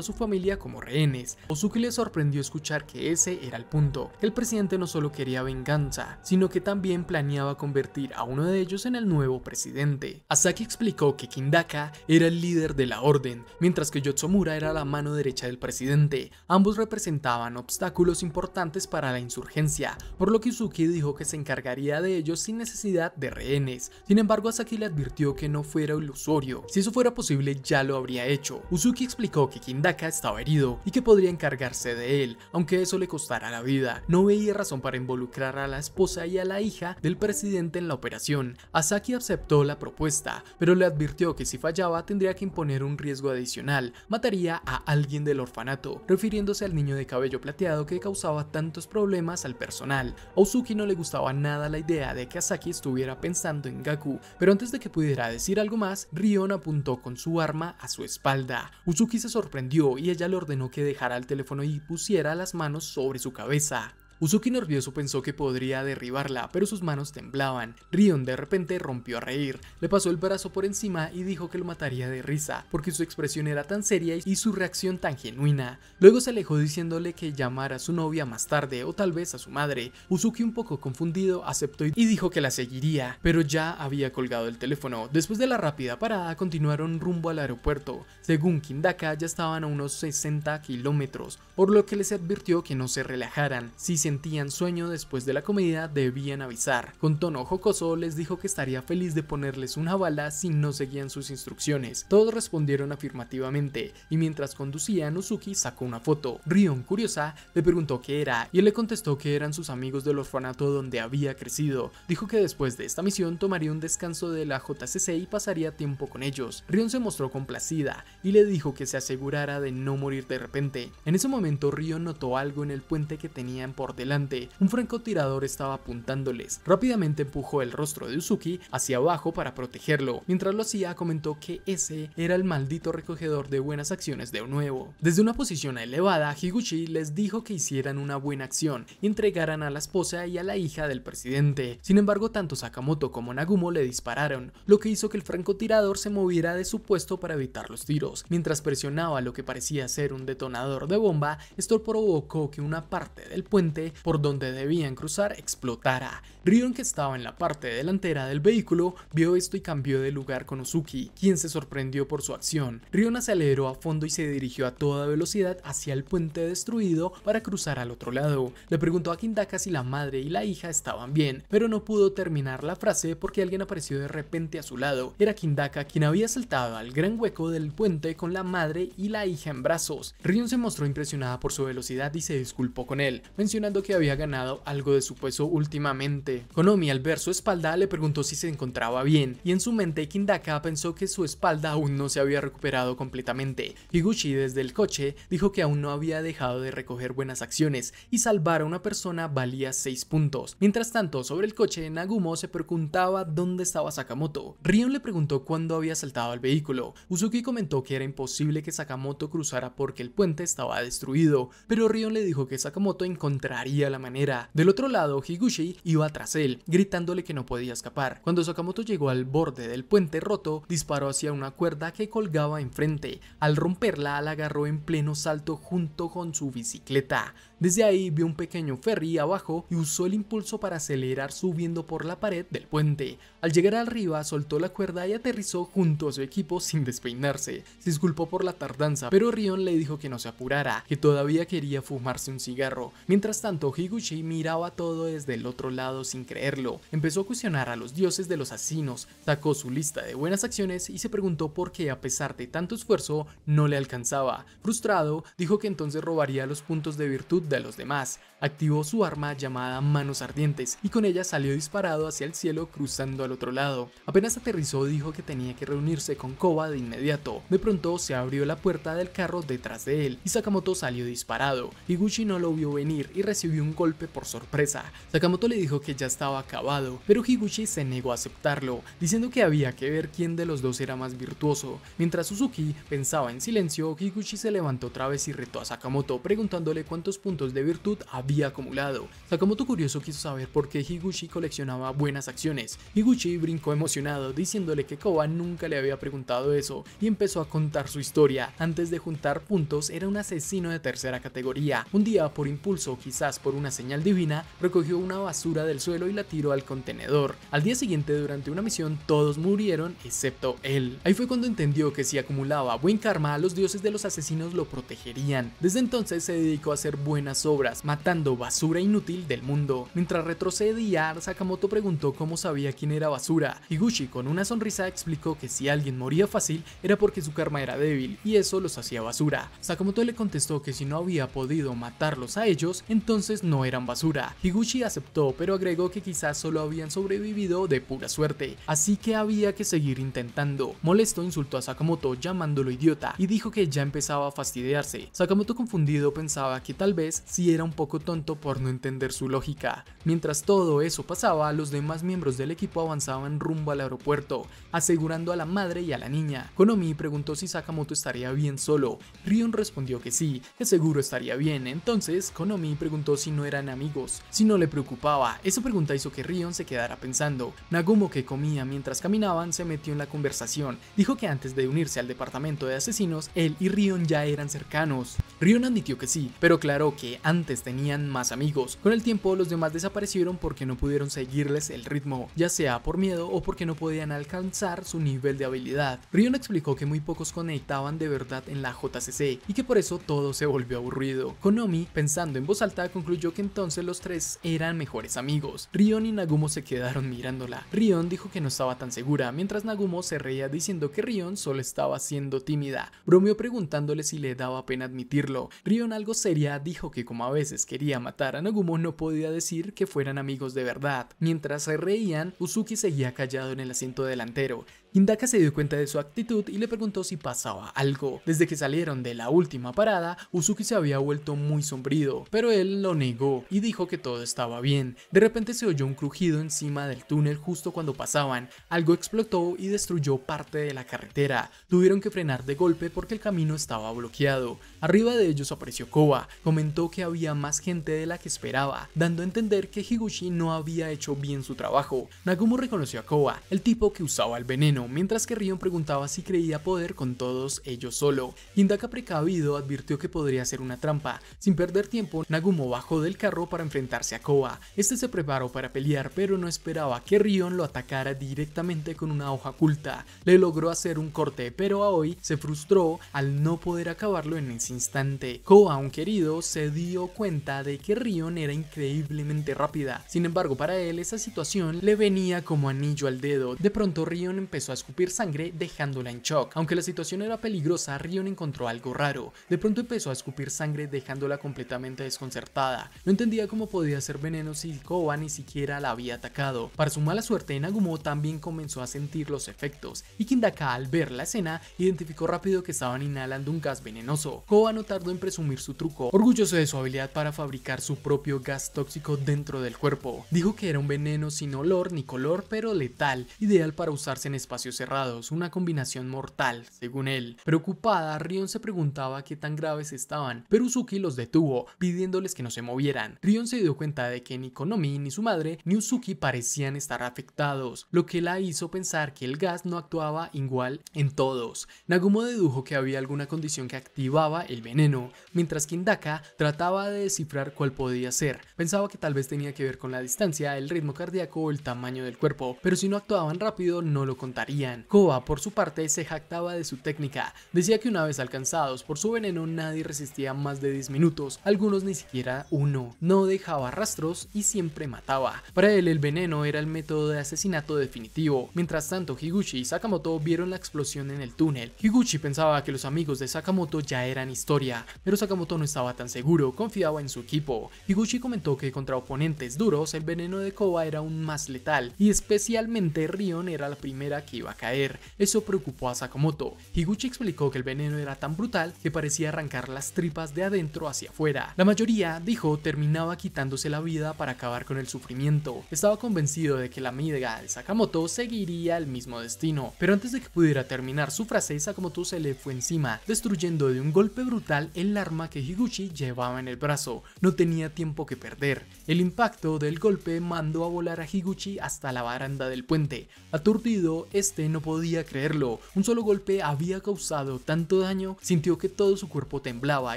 a su familia como rehenes. Uzuki le sorprendió escuchar que ese era el punto, que el presidente no solo quería venganza, sino que también planeaba convertir a uno de ellos en el nuevo presidente. Asaki explicó que Hidaka era el líder de la orden, mientras que Yotsumura era la mano derecha del presidente. Ambos representaban obstáculos importantes para la insurgencia, por lo que Uzuki dijo que se encargaría de ellos sin necesidad de rehenes. Sin embargo, Asaki le advirtió que no fuera ilusorio. Si eso fuera posible, ya lo habría hecho. Uzuki explicó que Hidaka estaba herido y que podría encargarse de él, aunque eso le costara la vida. No veía razón para involucrar a la esposa y a la hija del presidente en la operación. Asaki aceptó la propuesta, pero le advirtió que si fallaba tendría que imponer un riesgo adicional. Mataría a alguien del orfanato, refiriéndose al niño de cabello plateado que causaba tantos problemas al personal. A Uzuki no le gustaba nada la idea de que Asaki estuviera pensando en Gaku, pero antes de que pudiera decir algo más, Rion apuntó con su arma a su espalda. Uzuki se sorprendió y ella le ordenó que dejara el teléfono y pusiera las manos sobre su cabeza. Uzuki nervioso pensó que podría derribarla, pero sus manos temblaban. Rion de repente rompió a reír, le pasó el brazo por encima y dijo que lo mataría de risa, porque su expresión era tan seria y su reacción tan genuina. Luego se alejó diciéndole que llamara a su novia más tarde o tal vez a su madre. Uzuki, un poco confundido, aceptó y dijo que la seguiría, pero ya había colgado el teléfono. Después de la rápida parada, continuaron rumbo al aeropuerto. Según Hidaka, ya estaban a unos 60 kilómetros, por lo que les advirtió que no se relajaran. Si sentían sueño después de la comida, debían avisar. Con tono jocoso les dijo que estaría feliz de ponerles una bala si no seguían sus instrucciones. Todos respondieron afirmativamente, y mientras conducían, Uzuki sacó una foto. Rion, curiosa, le preguntó qué era, y él le contestó que eran sus amigos del orfanato donde había crecido. Dijo que después de esta misión tomaría un descanso de la JCC y pasaría tiempo con ellos. Rion se mostró complacida y le dijo que se asegurara de no morir de repente. En ese momento, Rion notó algo en el puente que tenían por por delante. Un francotirador estaba apuntándoles. Rápidamente empujó el rostro de Uzuki hacia abajo para protegerlo. Mientras lo hacía, comentó que ese era el maldito recogedor de buenas acciones de nuevo. Desde una posición elevada, Higuchi les dijo que hicieran una buena acción y entregaran a la esposa y a la hija del presidente. Sin embargo, tanto Sakamoto como Nagumo le dispararon, lo que hizo que el francotirador se moviera de su puesto para evitar los tiros. Mientras presionaba lo que parecía ser un detonador de bomba, esto provocó que una parte del puente por donde debían cruzar explotara. Rion, que estaba en la parte delantera del vehículo, vio esto y cambió de lugar con Uzuki, quien se sorprendió por su acción. Rion aceleró a fondo y se dirigió a toda velocidad hacia el puente destruido para cruzar al otro lado. Le preguntó a Kindaka si la madre y la hija estaban bien, pero no pudo terminar la frase porque alguien apareció de repente a su lado. Era Kindaka, quien había saltado al gran hueco del puente con la madre y la hija en brazos. Rion se mostró impresionada por su velocidad y se disculpó con él, mencionando que había ganado algo de su peso últimamente. Konomi, al ver su espalda, le preguntó si se encontraba bien, y en su mente Kindaka pensó que su espalda aún no se había recuperado completamente. Higuchi, desde el coche, dijo que aún no había dejado de recoger buenas acciones y salvar a una persona valía 6 puntos. Mientras tanto, sobre el coche, Nagumo se preguntaba dónde estaba Sakamoto. Rion le preguntó cuándo había saltado al vehículo. Uzuki comentó que era imposible que Sakamoto cruzara porque el puente estaba destruido, pero Rion le dijo que Sakamoto encontraría la manera. Del otro lado, Higuchi iba tras él, gritándole que no podía escapar. Cuando Sakamoto llegó al borde del puente roto, disparó hacia una cuerda que colgaba enfrente. Al romperla, la agarró en pleno salto junto con su bicicleta. Desde ahí vio un pequeño ferry abajo y usó el impulso para acelerar subiendo por la pared del puente. Al llegar arriba, soltó la cuerda y aterrizó junto a su equipo sin despeinarse. Se disculpó por la tardanza, pero Rion le dijo que no se apurara, que todavía quería fumarse un cigarro. Mientras tanto, Higuchi miraba todo desde el otro lado sin creerlo. Empezó a cuestionar a los dioses de los asesinos, sacó su lista de buenas acciones y se preguntó por qué, a pesar de tanto esfuerzo, no le alcanzaba. Frustrado, dijo que entonces robaría los puntos de virtud de los demás. Activó su arma llamada Manos Ardientes y con ella salió disparado hacia el cielo cruzando al otro lado. Apenas aterrizó, dijo que tenía que reunirse con Koba de inmediato. De pronto se abrió la puerta del carro detrás de él y Sakamoto salió disparado. Higuchi no lo vio venir y recibió un golpe por sorpresa. Sakamoto le dijo que ya estaba acabado, pero Higuchi se negó a aceptarlo, diciendo que había que ver quién de los dos era más virtuoso. Mientras Suzuki pensaba en silencio, Higuchi se levantó otra vez y retó a Sakamoto, preguntándole cuántos puntos de virtud había acumulado. Sakamoto, curioso, quiso saber por qué Higuchi coleccionaba buenas acciones. Higuchi brincó emocionado, diciéndole que Koba nunca le había preguntado eso, y empezó a contar su historia. Antes de juntar puntos, era un asesino de tercera categoría. Un día, por impulso, quizás por una señal divina, recogió una basura del suelo y la tiró al contenedor. Al día siguiente, durante una misión, todos murieron excepto él. Ahí fue cuando entendió que si acumulaba buen karma, los dioses de los asesinos lo protegerían. Desde entonces se dedicó a hacer buenas obras, matando basura inútil del mundo. Mientras retrocedía, Sakamoto preguntó cómo sabía quién era basura. Higuchi, con una sonrisa, explicó que si alguien moría fácil era porque su karma era débil y eso los hacía basura. Sakamoto le contestó que si no había podido matarlos a ellos, entonces no eran basura. Higuchi aceptó, pero agregó que quizás solo habían sobrevivido de pura suerte, así que había que seguir intentando. Molesto, insultó a Sakamoto llamándolo idiota y dijo que ya empezaba a fastidiarse. Sakamoto, confundido, pensaba que tal vez sí era un poco tonto por no entender su lógica. Mientras todo eso pasaba, los demás miembros del equipo avanzaban rumbo al aeropuerto, asegurando a la madre y a la niña. Konomi preguntó si Sakamoto estaría bien solo. Rion respondió que sí, que seguro estaría bien. Entonces Konomi preguntó si no eran amigos, si no le preocupaba. Esa pregunta hizo que Rion se quedara pensando. Nagumo, que comía mientras caminaban, se metió en la conversación. Dijo que antes de unirse al departamento de asesinos, él y Rion ya eran cercanos. Rion admitió que sí, pero aclaró que antes tenían más amigos. Con el tiempo, los demás desaparecieron porque no pudieron seguirles el ritmo, ya sea por miedo o porque no podían alcanzar su nivel de habilidad. Rion explicó que muy pocos conectaban de verdad en la JCC y que por eso todo se volvió aburrido. Konomi, pensando en voz alta, concluyó que entonces los tres eran mejores amigos. Rion y Nagumo se quedaron mirándola. Rion dijo que no estaba tan segura, mientras Nagumo se reía diciendo que Rion solo estaba siendo tímida. Bromeó preguntándole si le daba pena admitirlo. Rion, algo seria, dijo que como a veces quería matar a Nagumo, no podía decir que fueran amigos de verdad. Mientras se reían, Uzuki seguía callado en el asiento delantero. Hindaka se dio cuenta de su actitud y le preguntó si pasaba algo. Desde que salieron de la última parada, Uzuki se había vuelto muy sombrío, pero él lo negó y dijo que todo estaba bien. De repente se oyó un crujido encima del túnel justo cuando pasaban. Algo explotó y destruyó parte de la carretera. Tuvieron que frenar de golpe porque el camino estaba bloqueado. Arriba de ellos apareció Koba. Comentó que había más gente de la que esperaba, dando a entender que Higuchi no había hecho bien su trabajo. Nagumo reconoció a Koba, el tipo que usaba el veneno, mientras que Rion preguntaba si creía poder con todos ellos solo. Hindaka, precavido, advirtió que podría ser una trampa. Sin perder tiempo, Nagumo bajó del carro para enfrentarse a Koba. Este se preparó para pelear, pero no esperaba que Rion lo atacara directamente con una hoja oculta. Le logró hacer un corte, pero Aoi se frustró al no poder acabarlo en ese instante. Koba, aunque herido, se dio cuenta de que Rion era increíblemente rápida. Sin embargo, para él esa situación le venía como anillo al dedo. De pronto Rion empezó a escupir sangre, dejándola en shock. Aunque la situación era peligrosa, Rion encontró algo raro. De pronto empezó a escupir sangre, dejándola completamente desconcertada. No entendía cómo podía ser veneno si Koba ni siquiera la había atacado. Para su mala suerte, Nagumo también comenzó a sentir los efectos, y Hindaka, al ver la escena, identificó rápido que estaban inhalando un gas venenoso. Koba no tardó en presumir su truco, orgulloso de su habilidad para fabricar su propio gas tóxico dentro del cuerpo. Dijo que era un veneno sin olor ni color, pero letal, ideal para usarse en espacios cerrados, una combinación mortal, según él. Preocupada, Rion se preguntaba qué tan graves estaban, pero Uzuki los detuvo, pidiéndoles que no se movieran. Rion se dio cuenta de que ni Konomi, ni su madre, ni Uzuki parecían estar afectados, lo que la hizo pensar que el gas no actuaba igual en todos. Nagumo dedujo que había alguna condición que activaba el veneno, mientras que Hindaka trataba de descifrar cuál podía ser. Pensaba que tal vez tenía que ver con la distancia, el ritmo cardíaco o el tamaño del cuerpo, pero si no actuaban rápido no lo contarían. Koba, por su parte, se jactaba de su técnica. Decía que una vez alcanzados por su veneno nadie resistía más de 10 minutos, algunos ni siquiera uno. No dejaba rastros y siempre mataba. Para él el veneno era el método de asesinato definitivo. Mientras tanto, Higuchi y Sakamoto vieron la explosión en el túnel. Higuchi pensaba que los amigos de Sakamoto ya eran historia, pero Sakamoto no estaba tan seguro, confiaba en su equipo. Higuchi comentó que contra oponentes duros el veneno de Koba era aún más letal, y especialmente Rion era la primera que iba a caer. Eso preocupó a Sakamoto. Higuchi explicó que el veneno era tan brutal que parecía arrancar las tripas de adentro hacia afuera. La mayoría, dijo, terminaba quitándose la vida para acabar con el sufrimiento. Estaba convencido de que la amiga de Sakamoto seguiría el mismo destino, pero antes de que pudiera terminar su frase, Sakamoto se le fue encima, destruyendo de un golpe brutal el arma que Higuchi llevaba en el brazo. No tenía tiempo que perder. El impacto del golpe mandó a volar a Higuchi hasta la baranda del puente. Aturdido, este no podía creerlo. Un solo golpe había causado tanto daño. Sintió que todo su cuerpo temblaba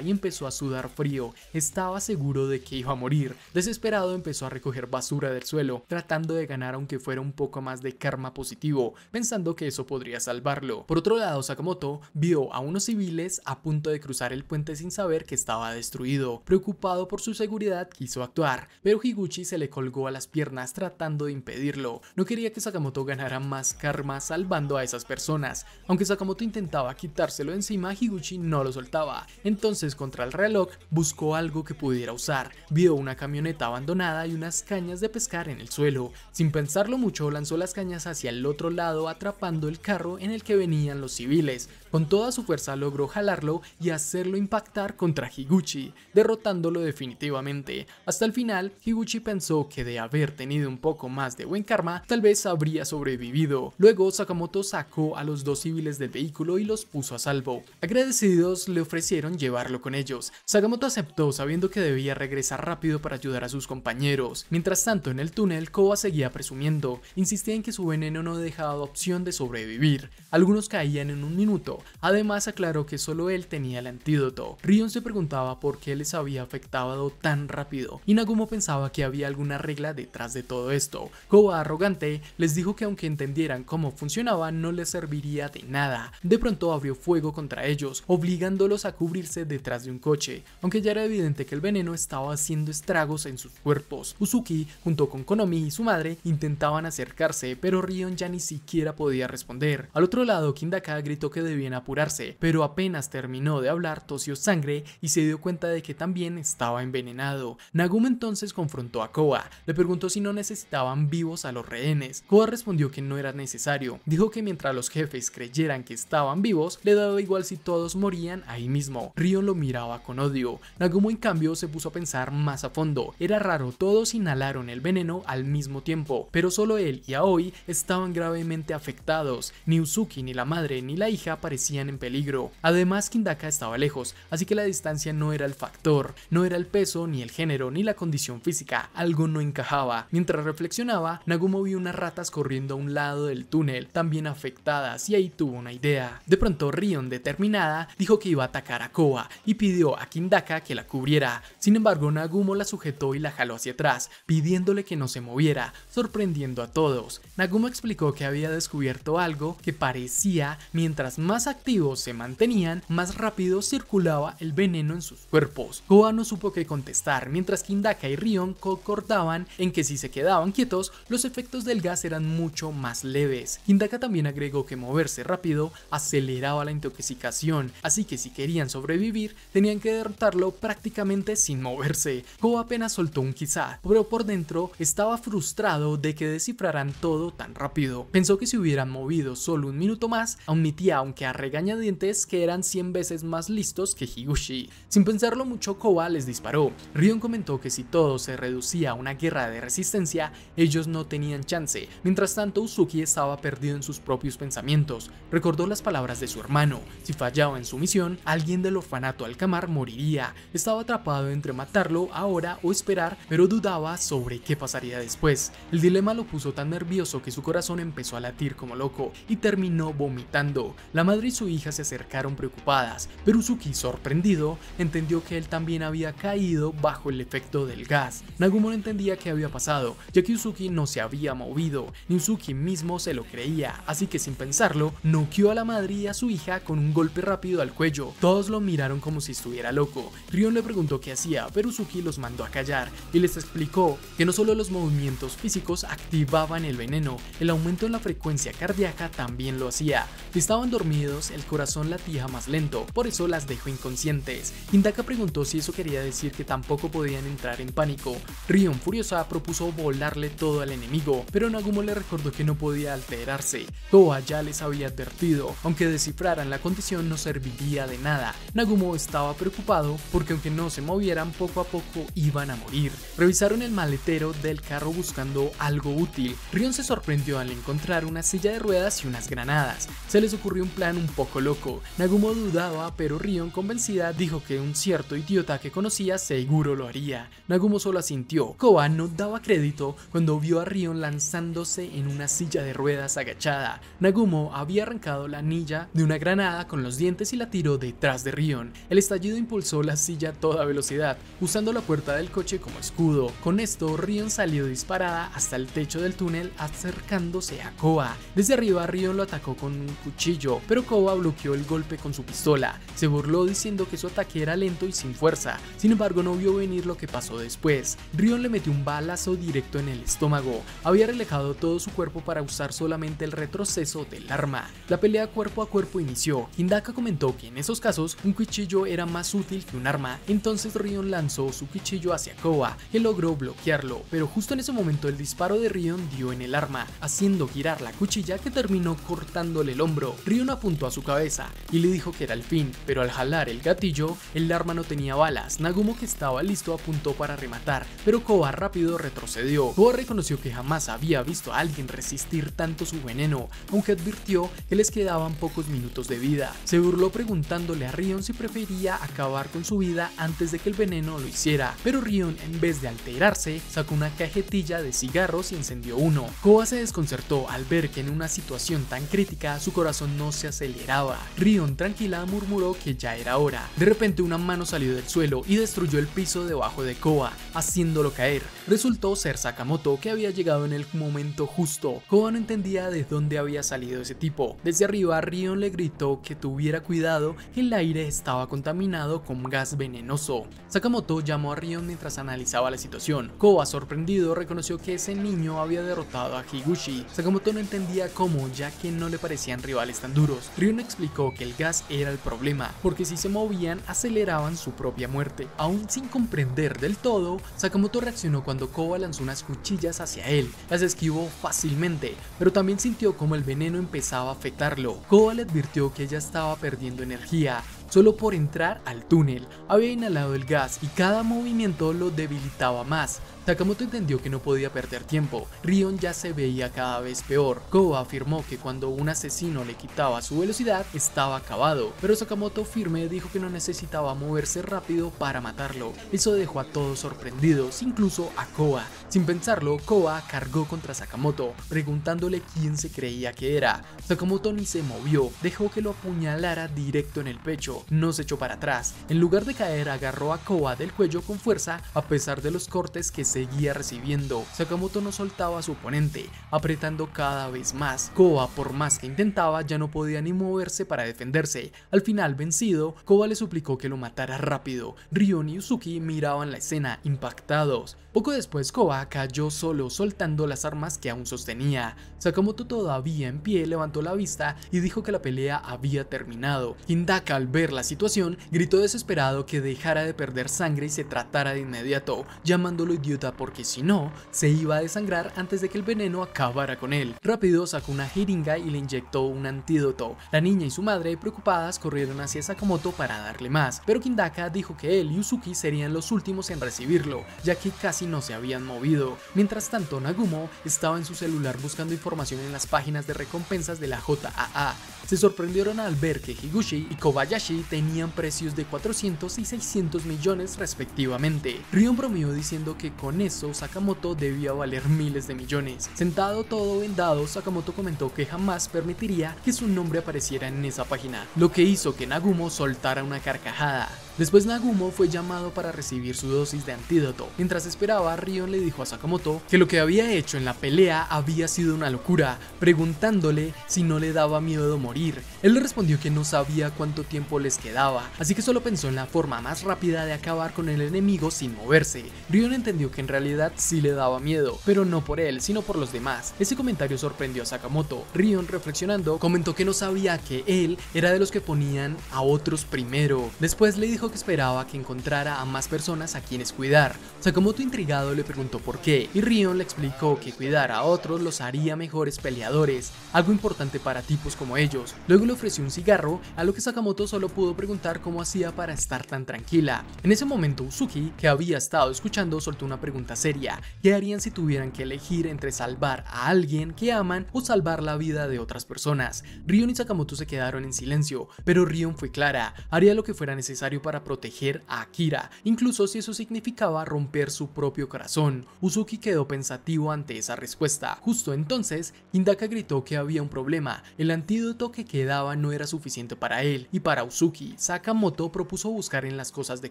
y empezó a sudar frío. Estaba seguro de que iba a morir. Desesperado, empezó a recoger basura del suelo, tratando de ganar aunque fuera un poco más de karma positivo, pensando que eso podría salvarlo. Por otro lado, Sakamoto vio a unos civiles a punto de cruzar el puente sin saber que estaba destruido. Preocupado por su seguridad, quiso actuar, pero Higuchi se le colgó a las piernas tratando de impedirlo. No quería que Sakamoto ganara más karma salvando a esas personas. Aunque Sakamoto intentaba quitárselo encima, Higuchi no lo soltaba. Entonces, contra el reloj, buscó algo que pudiera usar. Vio una camioneta abandonada y unas cañas de pescar en el suelo. Sin pensarlo mucho, lanzó las cañas hacia el otro lado, atrapando el carro en el que venían los civiles. Con toda su fuerza logró jalarlo y hacerlo impactar contra Higuchi, derrotándolo definitivamente. Hasta el final, Higuchi pensó que de haber tenido un poco más de buen karma, tal vez habría sobrevivido. Luego, Sakamoto sacó a los dos civiles del vehículo y los puso a salvo. Agradecidos, le ofrecieron llevarlo con ellos. Sakamoto aceptó, sabiendo que debía regresar rápido para ayudar a sus compañeros. Mientras tanto, en el túnel, Koba seguía presumiendo. Insistía en que su veneno no dejaba opción de sobrevivir. Algunos caían en un minuto. Además, aclaró que solo él tenía el antídoto. Rion se preguntaba por qué les había afectado tan rápido, y Nagumo pensaba que había alguna regla detrás de todo esto. Koba, arrogante, les dijo que aunque entendieran cómo funcionaba, no les serviría de nada. De pronto abrió fuego contra ellos, obligándolos a cubrirse detrás de un coche, aunque ya era evidente que el veneno estaba haciendo estragos en sus cuerpos. Uzuki, junto con Konomi y su madre, intentaban acercarse, pero Rion ya ni siquiera podía responder. Al otro lado, Hindaka gritó que debían apurarse, pero apenas terminó de hablar, tosió sangre y se dio cuenta de que también estaba envenenado. Nagumo entonces confrontó a Koba, le preguntó si no necesitaban vivos a los rehenes. Koba respondió que no era necesario, contrario, dijo que mientras los jefes creyeran que estaban vivos, le daba igual si todos morían ahí mismo. Rion lo miraba con odio. Nagumo en cambio se puso a pensar más a fondo. Era raro, todos inhalaron el veneno al mismo tiempo, pero solo él y Aoi estaban gravemente afectados. Ni Uzuki, ni la madre, ni la hija parecían en peligro. Además, Hidaka estaba lejos, así que la distancia no era el factor, no era el peso, ni el género, ni la condición física. Algo no encajaba. Mientras reflexionaba, Nagumo vio unas ratas corriendo a un lado del túnel, también afectadas, y ahí tuvo una idea. De pronto, Rion, determinada, dijo que iba a atacar a Koba y pidió a Hidaka que la cubriera. Sin embargo, Nagumo la sujetó y la jaló hacia atrás, pidiéndole que no se moviera, sorprendiendo a todos. Nagumo explicó que había descubierto algo que parecía, mientras más activos se mantenían, más rápido circulaba el veneno en sus cuerpos. Koba no supo qué contestar, mientras que Hidaka y Rion concordaban en que si se quedaban quietos, los efectos del gas eran mucho más leves. Hidaka también agregó que moverse rápido aceleraba la intoxicación, así que si querían sobrevivir, tenían que derrotarlo prácticamente sin moverse. Koba apenas soltó un quizá, pero por dentro estaba frustrado de que descifraran todo tan rápido. Pensó que si hubieran movido solo un minuto más, admitía, aunque a regañadientes, que eran 100 veces más listos que Higuchi. Sin pensarlo mucho, Koba les disparó. Rion comentó que si todo se reducía a una guerra de resistencia, ellos no tenían chance. Mientras tanto, Uzuki estaba perdido en sus propios pensamientos. Recordó las palabras de su hermano: si fallaba en su misión, alguien del orfanato Alcamar moriría. Estaba atrapado entre matarlo ahora o esperar, pero dudaba sobre qué pasaría después. El dilema lo puso tan nervioso que su corazón empezó a latir como loco y terminó vomitando. La madre y su hija se acercaron preocupadas, pero Uzuki, sorprendido, entendió que él también había caído bajo el efecto del gas. Nagumo no entendía qué había pasado, ya que Uzuki no se había movido, ni Uzuki mismo se lo creía, así que sin pensarlo, noqueó a la madre y a su hija con un golpe rápido al cuello. Todos lo miraron como si estuviera loco. Rion le preguntó qué hacía, pero Uzuki los mandó a callar y les explicó que no solo los movimientos físicos activaban el veneno, el aumento en la frecuencia cardíaca también lo hacía. Si estaban dormidos, el corazón latía más lento, por eso las dejó inconscientes. Hidaka preguntó si eso quería decir que tampoco podían entrar en pánico. Rion, furiosa, propuso volarle todo al enemigo, pero Nagumo le recordó que no podía alterarse. Koba ya les había advertido, aunque descifraran la condición no serviría de nada. Nagumo estaba preocupado porque aunque no se movieran, poco a poco iban a morir. Revisaron el maletero del carro buscando algo útil. Rion se sorprendió al encontrar una silla de ruedas y unas granadas. Se les ocurrió un plan un poco loco. Nagumo dudaba, pero Rion, convencida, dijo que un cierto idiota que conocía seguro lo haría. Nagumo solo asintió. Koba no daba crédito cuando vio a Rion lanzándose en una silla de ruedas agachada. Nagumo había arrancado la anilla de una granada con los dientes y la tiró detrás de Rion. El estallido impulsó la silla a toda velocidad, usando la puerta del coche como escudo. Con esto, Rion salió disparada hasta el techo del túnel, acercándose a Koba. Desde arriba, Rion lo atacó con un cuchillo, pero Koba bloqueó el golpe con su pistola. Se burló diciendo que su ataque era lento y sin fuerza. Sin embargo, no vio venir lo que pasó después. Rion le metió un balazo directo en el estómago. Había relajado todo su cuerpo para usar solamente el retroceso del arma. La pelea cuerpo a cuerpo inició. Hidaka comentó que en esos casos un cuchillo era más útil que un arma. Entonces Rion lanzó su cuchillo hacia Koba, que logró bloquearlo, pero justo en ese momento el disparo de Rion dio en el arma, haciendo girar la cuchilla que terminó cortándole el hombro. Rion apuntó a su cabeza y le dijo que era el fin, pero al jalar el gatillo, el arma no tenía balas. Nagumo, que estaba listo, apuntó para rematar, pero Koba rápido retrocedió. Koba reconoció que jamás había visto a alguien resistir tanto su veneno, aunque advirtió que les quedaban pocos minutos de vida. Se burló preguntándole a Rion si prefería acabar con su vida antes de que el veneno lo hiciera, pero Rion, en vez de alterarse, sacó una cajetilla de cigarros y encendió uno. Koba se desconcertó al ver que en una situación tan crítica su corazón no se aceleraba. Rion, tranquila, murmuró que ya era hora. De repente una mano salió del suelo y destruyó el piso debajo de Koba, haciéndolo caer. Resultó ser Sakamoto, que había llegado en el momento justo. Koba no entendía de dónde había salido ese tipo. Desde arriba, Rion le gritó que tuviera cuidado, que el aire estaba contaminado con gas venenoso. Sakamoto llamó a Rion mientras analizaba la situación. Koba, sorprendido, reconoció que ese niño había derrotado a Higuchi. Sakamoto no entendía cómo, ya que no le parecían rivales tan duros. Rion explicó que el gas era el problema, porque si se movían aceleraban su propia muerte. Aún sin comprender del todo, Sakamoto reaccionó cuando Koba lanzó unas cuchillas hacia él. Las esquivó fácilmente, pero también Rion sintió como el veneno empezaba a afectarlo. Koba le advirtió que ella estaba perdiendo energía solo por entrar al túnel. Había inhalado el gas y cada movimiento lo debilitaba más. Sakamoto entendió que no podía perder tiempo. Rion ya se veía cada vez peor. Koba afirmó que cuando un asesino le quitaba su velocidad estaba acabado, pero Sakamoto firme dijo que no necesitaba moverse rápido para matarlo. Eso dejó a todos sorprendidos, incluso a Koba. Sin pensarlo, Koba cargó contra Sakamoto, preguntándole quién se creía que era. Sakamoto ni se movió, dejó que lo apuñalara directo en el pecho. No se echó para atrás. En lugar de caer, agarró a Koba del cuello con fuerza, a pesar de los cortes que seguía recibiendo. Sakamoto no soltaba a su oponente, apretando cada vez más. Koba, por más que intentaba, ya no podía ni moverse para defenderse. Al final, vencido, Koba le suplicó que lo matara rápido. Rion y Uzuki miraban la escena, impactados. Poco después, Koba cayó solo, soltando las armas que aún sostenía. Sakamoto, todavía en pie, levantó la vista y dijo que la pelea había terminado. Hidaka, al ver la situación, gritó desesperado que dejara de perder sangre y se tratara de inmediato, llamándolo idiota porque si no, se iba a desangrar antes de que el veneno acabara con él. Rápido sacó una jeringa y le inyectó un antídoto. La niña y su madre, preocupadas, corrieron hacia Sakamoto para darle más, pero Hidaka dijo que él y Uzuki serían los últimos en recibirlo, ya que casi no se habían movido. Mientras tanto, Nagumo estaba en su celular buscando información en las páginas de recompensas de la JAA. Se sorprendieron al ver que Higuchi y Kobayashi tenían precios de 400 y 600 millones respectivamente. Rion bromeó diciendo que con eso Sakamoto debía valer miles de millones. Sentado todo vendado, Sakamoto comentó que jamás permitiría que su nombre apareciera en esa página, lo que hizo que Nagumo soltara una carcajada. Después Nagumo fue llamado para recibir su dosis de antídoto. Mientras esperaba, Rion le dijo a Sakamoto que lo que había hecho en la pelea había sido una locura, preguntándole si no le daba miedo morir. Él le respondió que no sabía cuánto tiempo les quedaba, así que solo pensó en la forma más rápida de acabar con el enemigo sin moverse. Rion entendió que en realidad sí le daba miedo, pero no por él, sino por los demás. Ese comentario sorprendió a Sakamoto. Rion, reflexionando, comentó que no sabía que él era de los que ponían a otros primero. Después le dijo que esperaba que encontrara a más personas a quienes cuidar. Sakamoto, intrigado, le preguntó por qué, y Rion le explicó que cuidar a otros los haría mejores peleadores, algo importante para tipos como ellos. Luego le ofreció un cigarro, a lo que Sakamoto solo pudo preguntar cómo hacía para estar tan tranquila. En ese momento, Uzuki, que había estado escuchando, soltó una pregunta seria: ¿qué harían si tuvieran que elegir entre salvar a alguien que aman o salvar la vida de otras personas? Rion y Sakamoto se quedaron en silencio, pero Rion fue clara: haría lo que fuera necesario para proteger a Akira, incluso si eso significaba romper su propio corazón. Uzuki quedó pensativo ante esa respuesta. Justo entonces, Hidaka gritó que había un problema: el antídoto que quedaba no era suficiente para él y para Uzuki. Sakamoto propuso buscar en las cosas de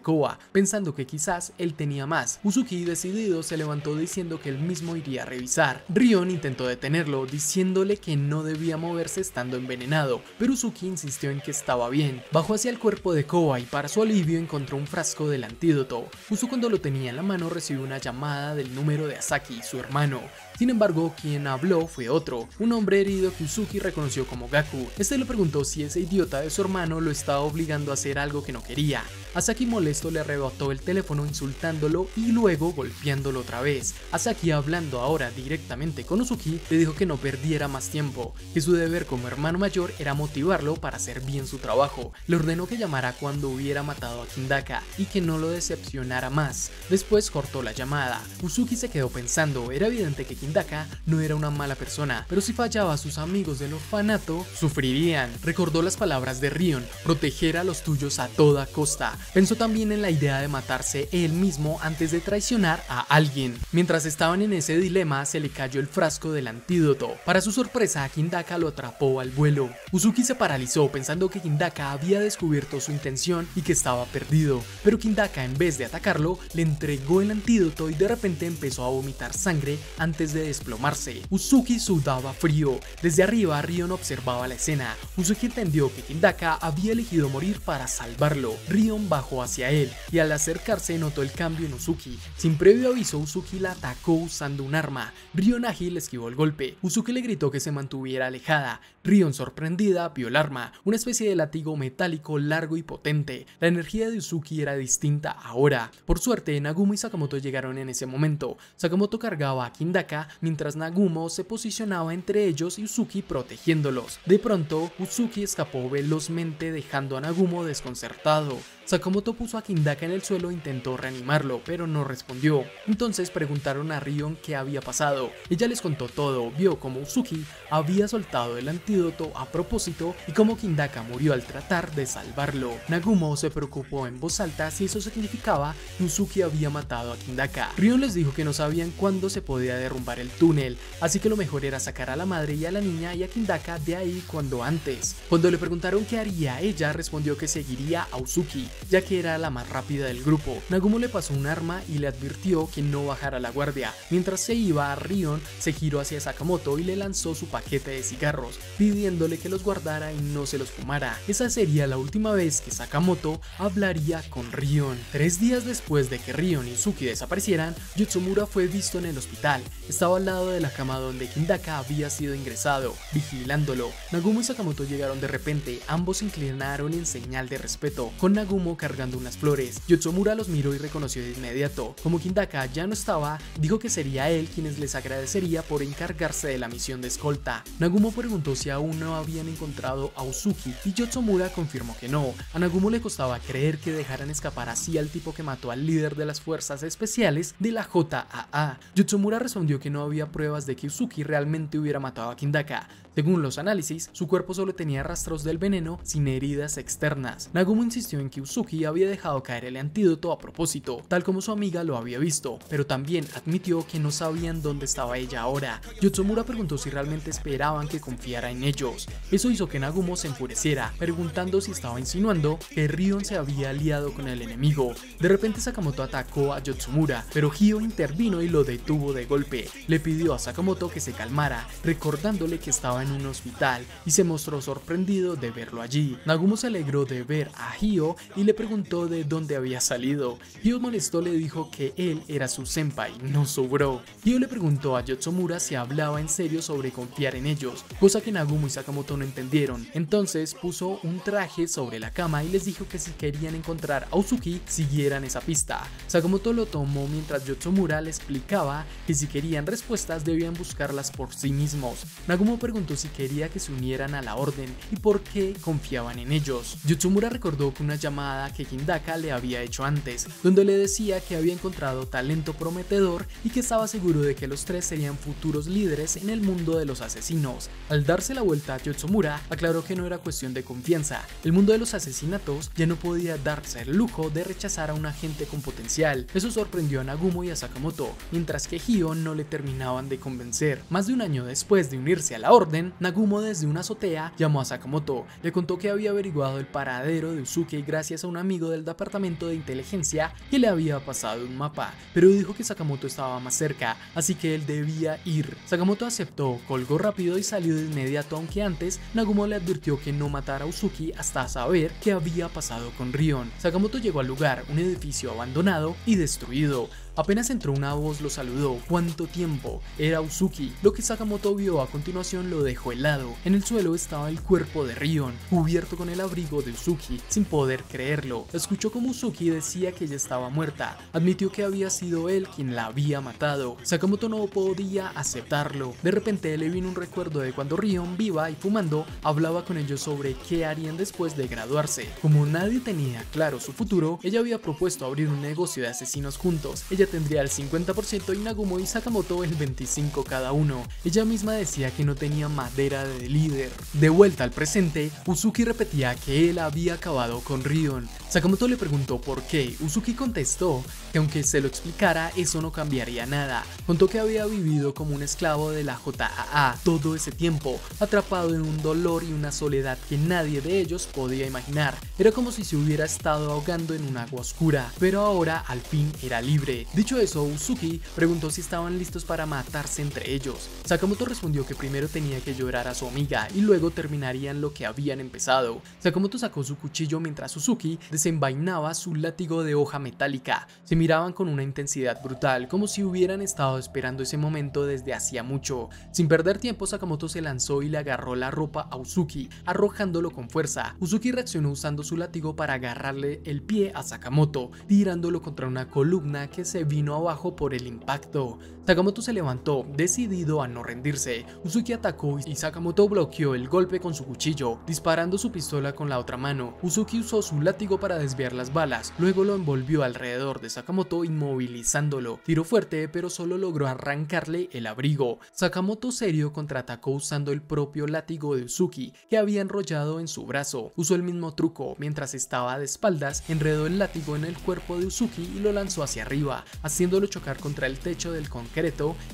Koba, pensando que quizás él tenía más. Uzuki, decidido, se levantó diciendo que él mismo iría a revisar. Rion intentó detenerlo, diciéndole que no debía moverse estando envenenado, pero Uzuki insistió en que estaba bien. Bajó hacia el cuerpo de Koba y para su alivio encontró un frasco del antídoto. Justo cuando lo tenía en la mano, recibió una llamada del número de Asaki, su hermano. Sin embargo, quien habló fue otro, un hombre herido que Uzuki reconoció como Gaku. Este le preguntó si ese idiota de su hermano lo estaba obligando a hacer algo que no quería. Asaki, molesto, le arrebató el teléfono insultándolo y luego golpeándolo otra vez. Asaki, hablando ahora directamente con Uzuki, le dijo que no perdiera más tiempo, que su deber como hermano mayor era motivarlo para hacer bien su trabajo. Le ordenó que llamara cuando hubiera matado a Hidaka y que no lo decepcionara más. Después cortó la llamada. Uzuki se quedó pensando. Era evidente que Hidaka no era una mala persona, pero si fallaba a sus amigos del orfanato, sufrirían. Recordó las palabras de Rion: proteger a los tuyos a toda costa. Pensó también en la idea de matarse él mismo antes de traicionar a alguien. Mientras estaban en ese dilema, se le cayó el frasco del antídoto. Para su sorpresa, Hidaka lo atrapó al vuelo. Uzuki se paralizó pensando que Hidaka había descubierto su intención y que estaba perdido, pero Hidaka, en vez de atacarlo, le entregó el antídoto y de repente empezó a vomitar sangre antes de desplomarse. Uzuki sudaba frío. Desde arriba, Rion observaba la escena. Uzuki entendió que Hidaka había elegido morir para salvarlo. Rion bajó hacia él y al acercarse notó el cambio en Uzuki. Sin previo aviso, Uzuki la atacó usando un arma. Rion, ágil, esquivó el golpe. Uzuki le gritó que se mantuviera alejada. Rion, sorprendida, vio el arma, una especie de látigo metálico largo y potente. La energía de Uzuki era distinta ahora. Por suerte, Nagumo y Sakamoto llegaron en ese momento. Sakamoto cargaba a Hidaka pelea mientras Nagumo se posicionaba entre ellos y Uzuki protegiéndolos. De pronto, Uzuki escapó velozmente dejando a Nagumo desconcertado. Sakamoto puso a Hindaka en el suelo e intentó reanimarlo, pero no respondió. Entonces preguntaron a Rion qué había pasado. Ella les contó todo, vio cómo Uzuki había soltado el antídoto a propósito y cómo Hindaka murió al tratar de salvarlo. Nagumo se preocupó en voz alta si eso significaba que Uzuki había matado a Hindaka. Rion les dijo que no sabían cuándo se podía derrumbar el túnel, así que lo mejor era sacar a la madre y a la niña y a Hindaka de ahí cuando antes. Cuando le preguntaron qué haría, ella respondió que seguiría a Uzuki, ya que era la más rápida del grupo. Nagumo le pasó un arma y le advirtió que no bajara la guardia. Mientras se iba, Rion se giró hacia Sakamoto y le lanzó su paquete de cigarros, pidiéndole que los guardara y no se los fumara. Esa sería la última vez que Sakamoto hablaría con Rion. 3 días después de que Rion y Uzuki desaparecieran, Yotsumura fue visto en el hospital. Estaba al lado de la cama donde Hindaka había sido ingresado, vigilándolo. Nagumo y Sakamoto llegaron de repente, ambos se inclinaron en señal de respeto, con Nagumo cargando unas flores. Yotsumura los miró y reconoció de inmediato. Como Hindaka ya no estaba, dijo que sería él quien les agradecería por encargarse de la misión de escolta. Nagumo preguntó si aún no habían encontrado a Uzuki y Yotsumura confirmó que no. A Nagumo le costaba creer que dejaran escapar así al tipo que mató al líder de las fuerzas especiales de la JAA. Yotsumura respondió que no había pruebas de que Uzuki realmente hubiera matado a Hindaka. Según los análisis, su cuerpo solo tenía rastros del veneno sin heridas externas. Nagumo insistió en que Uzuki había dejado caer el antídoto a propósito, tal como su amiga lo había visto, pero también admitió que no sabían dónde estaba ella ahora. Yotsumura preguntó si realmente esperaban que confiara en ellos. Eso hizo que Nagumo se enfureciera, preguntando si estaba insinuando que Rion se había aliado con el enemigo. De repente Sakamoto atacó a Yotsumura, pero Hyo intervino y lo detuvo de golpe. Le pidió a Sakamoto que se calmara, recordándole que estaba en un hospital, y se mostró sorprendido de verlo allí. Nagumo se alegró de ver a Hyo y le preguntó de dónde había salido. Hyo molesto le dijo que él era su senpai, no su bro. Hyo le preguntó a Yotsumura si hablaba en serio sobre confiar en ellos, cosa que Nagumo y Sakamoto no entendieron. Entonces puso un traje sobre la cama y les dijo que si querían encontrar a Uzuki, siguieran esa pista. Sakamoto lo tomó mientras Yotsumura le explicaba que si querían respuestas debían buscarlas por sí mismos. Nagumo preguntó si quería que se unieran a la orden y por qué confiaban en ellos. Yotsumura recordó que una llamada que Hindaka le había hecho antes, donde le decía que había encontrado talento prometedor y que estaba seguro de que los tres serían futuros líderes en el mundo de los asesinos. Al darse la vuelta, Yotsumura aclaró que no era cuestión de confianza. El mundo de los asesinatos ya no podía darse el lujo de rechazar a un agente con potencial. Eso sorprendió a Nagumo y a Sakamoto, mientras que Hyo no le terminaban de convencer. Más de un año después de unirse a la orden, Nagumo desde una azotea llamó a Sakamoto, le contó que había averiguado el paradero de Uzuki gracias a un amigo del departamento de inteligencia que le había pasado un mapa, pero dijo que Sakamoto estaba más cerca, así que él debía ir. Sakamoto aceptó, colgó rápido y salió de inmediato, aunque antes Nagumo le advirtió que no matara a Uzuki hasta saber qué había pasado con Rion. Sakamoto llegó al lugar, un edificio abandonado y destruido. Apenas entró, una voz lo saludó. ¿Cuánto tiempo? Era Uzuki. Lo que Sakamoto vio a continuación lo dejó helado. En el suelo estaba el cuerpo de Rion, cubierto con el abrigo de Uzuki, sin poder creerlo. Escuchó como Uzuki decía que ella estaba muerta. Admitió que había sido él quien la había matado. Sakamoto no podía aceptarlo. De repente le vino un recuerdo de cuando Rion, viva y fumando, hablaba con ellos sobre qué harían después de graduarse. Como nadie tenía claro su futuro, ella había propuesto abrir un negocio de asesinos juntos. Ella tendría el 50% y Nagumo y Sakamoto el 25% cada uno. Ella misma decía que no tenía madera de líder. De vuelta al presente, Uzuki repetía que él había acabado con Rion. Sakamoto le preguntó por qué. Uzuki contestó que aunque se lo explicara, eso no cambiaría nada. Contó que había vivido como un esclavo de la JAA todo ese tiempo, atrapado en un dolor y una soledad que nadie de ellos podía imaginar. Era como si se hubiera estado ahogando en un agua oscura, pero ahora al fin era libre. Dicho eso, Uzuki preguntó si estaban listos para matarse entre ellos. Sakamoto respondió que primero tenía que llorar a su amiga y luego terminarían lo que habían empezado. Sakamoto sacó su cuchillo mientras Uzuki desenvainaba su látigo de hoja metálica. Se miraban con una intensidad brutal, como si hubieran estado esperando ese momento desde hacía mucho. Sin perder tiempo, Sakamoto se lanzó y le agarró la ropa a Uzuki, arrojándolo con fuerza. Uzuki reaccionó usando su látigo para agarrarle el pie a Sakamoto, tirándolo contra una columna que se vino abajo por el impacto. Sakamoto se levantó, decidido a no rendirse. Uzuki atacó y Sakamoto bloqueó el golpe con su cuchillo, disparando su pistola con la otra mano. Uzuki usó su látigo para desviar las balas, luego lo envolvió alrededor de Sakamoto inmovilizándolo. Tiró fuerte pero solo logró arrancarle el abrigo. Sakamoto serio contraatacó usando el propio látigo de Uzuki que había enrollado en su brazo. Usó el mismo truco, mientras estaba de espaldas, enredó el látigo en el cuerpo de Uzuki y lo lanzó hacia arriba, haciéndolo chocar contra el techo del concreto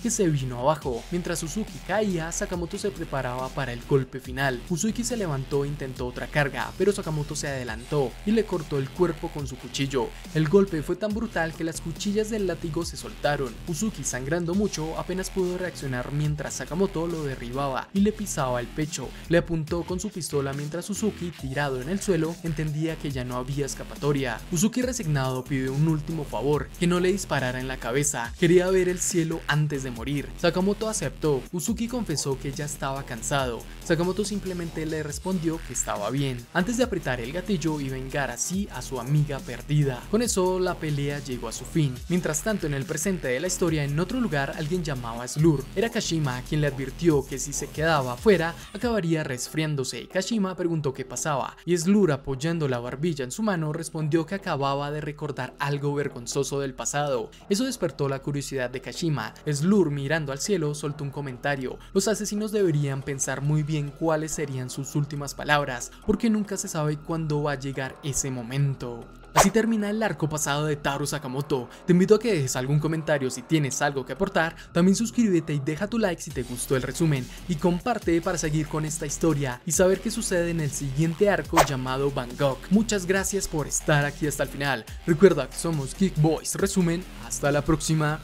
que se vino abajo. Mientras Uzuki caía, Sakamoto se preparaba para el golpe final. Uzuki se levantó e intentó otra carga, pero Sakamoto se adelantó y le cortó el cuerpo con su cuchillo. El golpe fue tan brutal que las cuchillas del látigo se soltaron. Uzuki, sangrando mucho, apenas pudo reaccionar mientras Sakamoto lo derribaba y le pisaba el pecho. Le apuntó con su pistola mientras Uzuki, tirado en el suelo, entendía que ya no había escapatoria. Uzuki, resignado, pidió un último favor, que no le disparara en la cabeza. Quería ver el cielo antes de morir. Sakamoto aceptó. Uzuki confesó que ya estaba cansado. Sakamoto simplemente le respondió que estaba bien, antes de apretar el gatillo y vengar así a su amiga perdida. Con eso la pelea llegó a su fin. Mientras tanto, en el presente de la historia, en otro lugar, alguien llamado a Slur. Era Kashima quien le advirtió que si se quedaba afuera acabaría resfriándose. Kashima preguntó qué pasaba y Slur, apoyando la barbilla en su mano, respondió que acababa de recordar algo vergonzoso del pasado. Eso despertó la curiosidad de Kashima. Slur, mirando al cielo, soltó un comentario: los asesinos deberían pensar muy bien cuáles serían sus últimas palabras, porque nunca se sabe cuándo va a llegar ese momento. Así termina el arco pasado de Taru Sakamoto. Te invito a que dejes algún comentario si tienes algo que aportar, también suscríbete y deja tu like si te gustó el resumen, y comparte para seguir con esta historia y saber qué sucede en el siguiente arco llamado Bangkok. Muchas gracias por estar aquí hasta el final. Recuerda que somos Geek Boys Resumen. Hasta la próxima.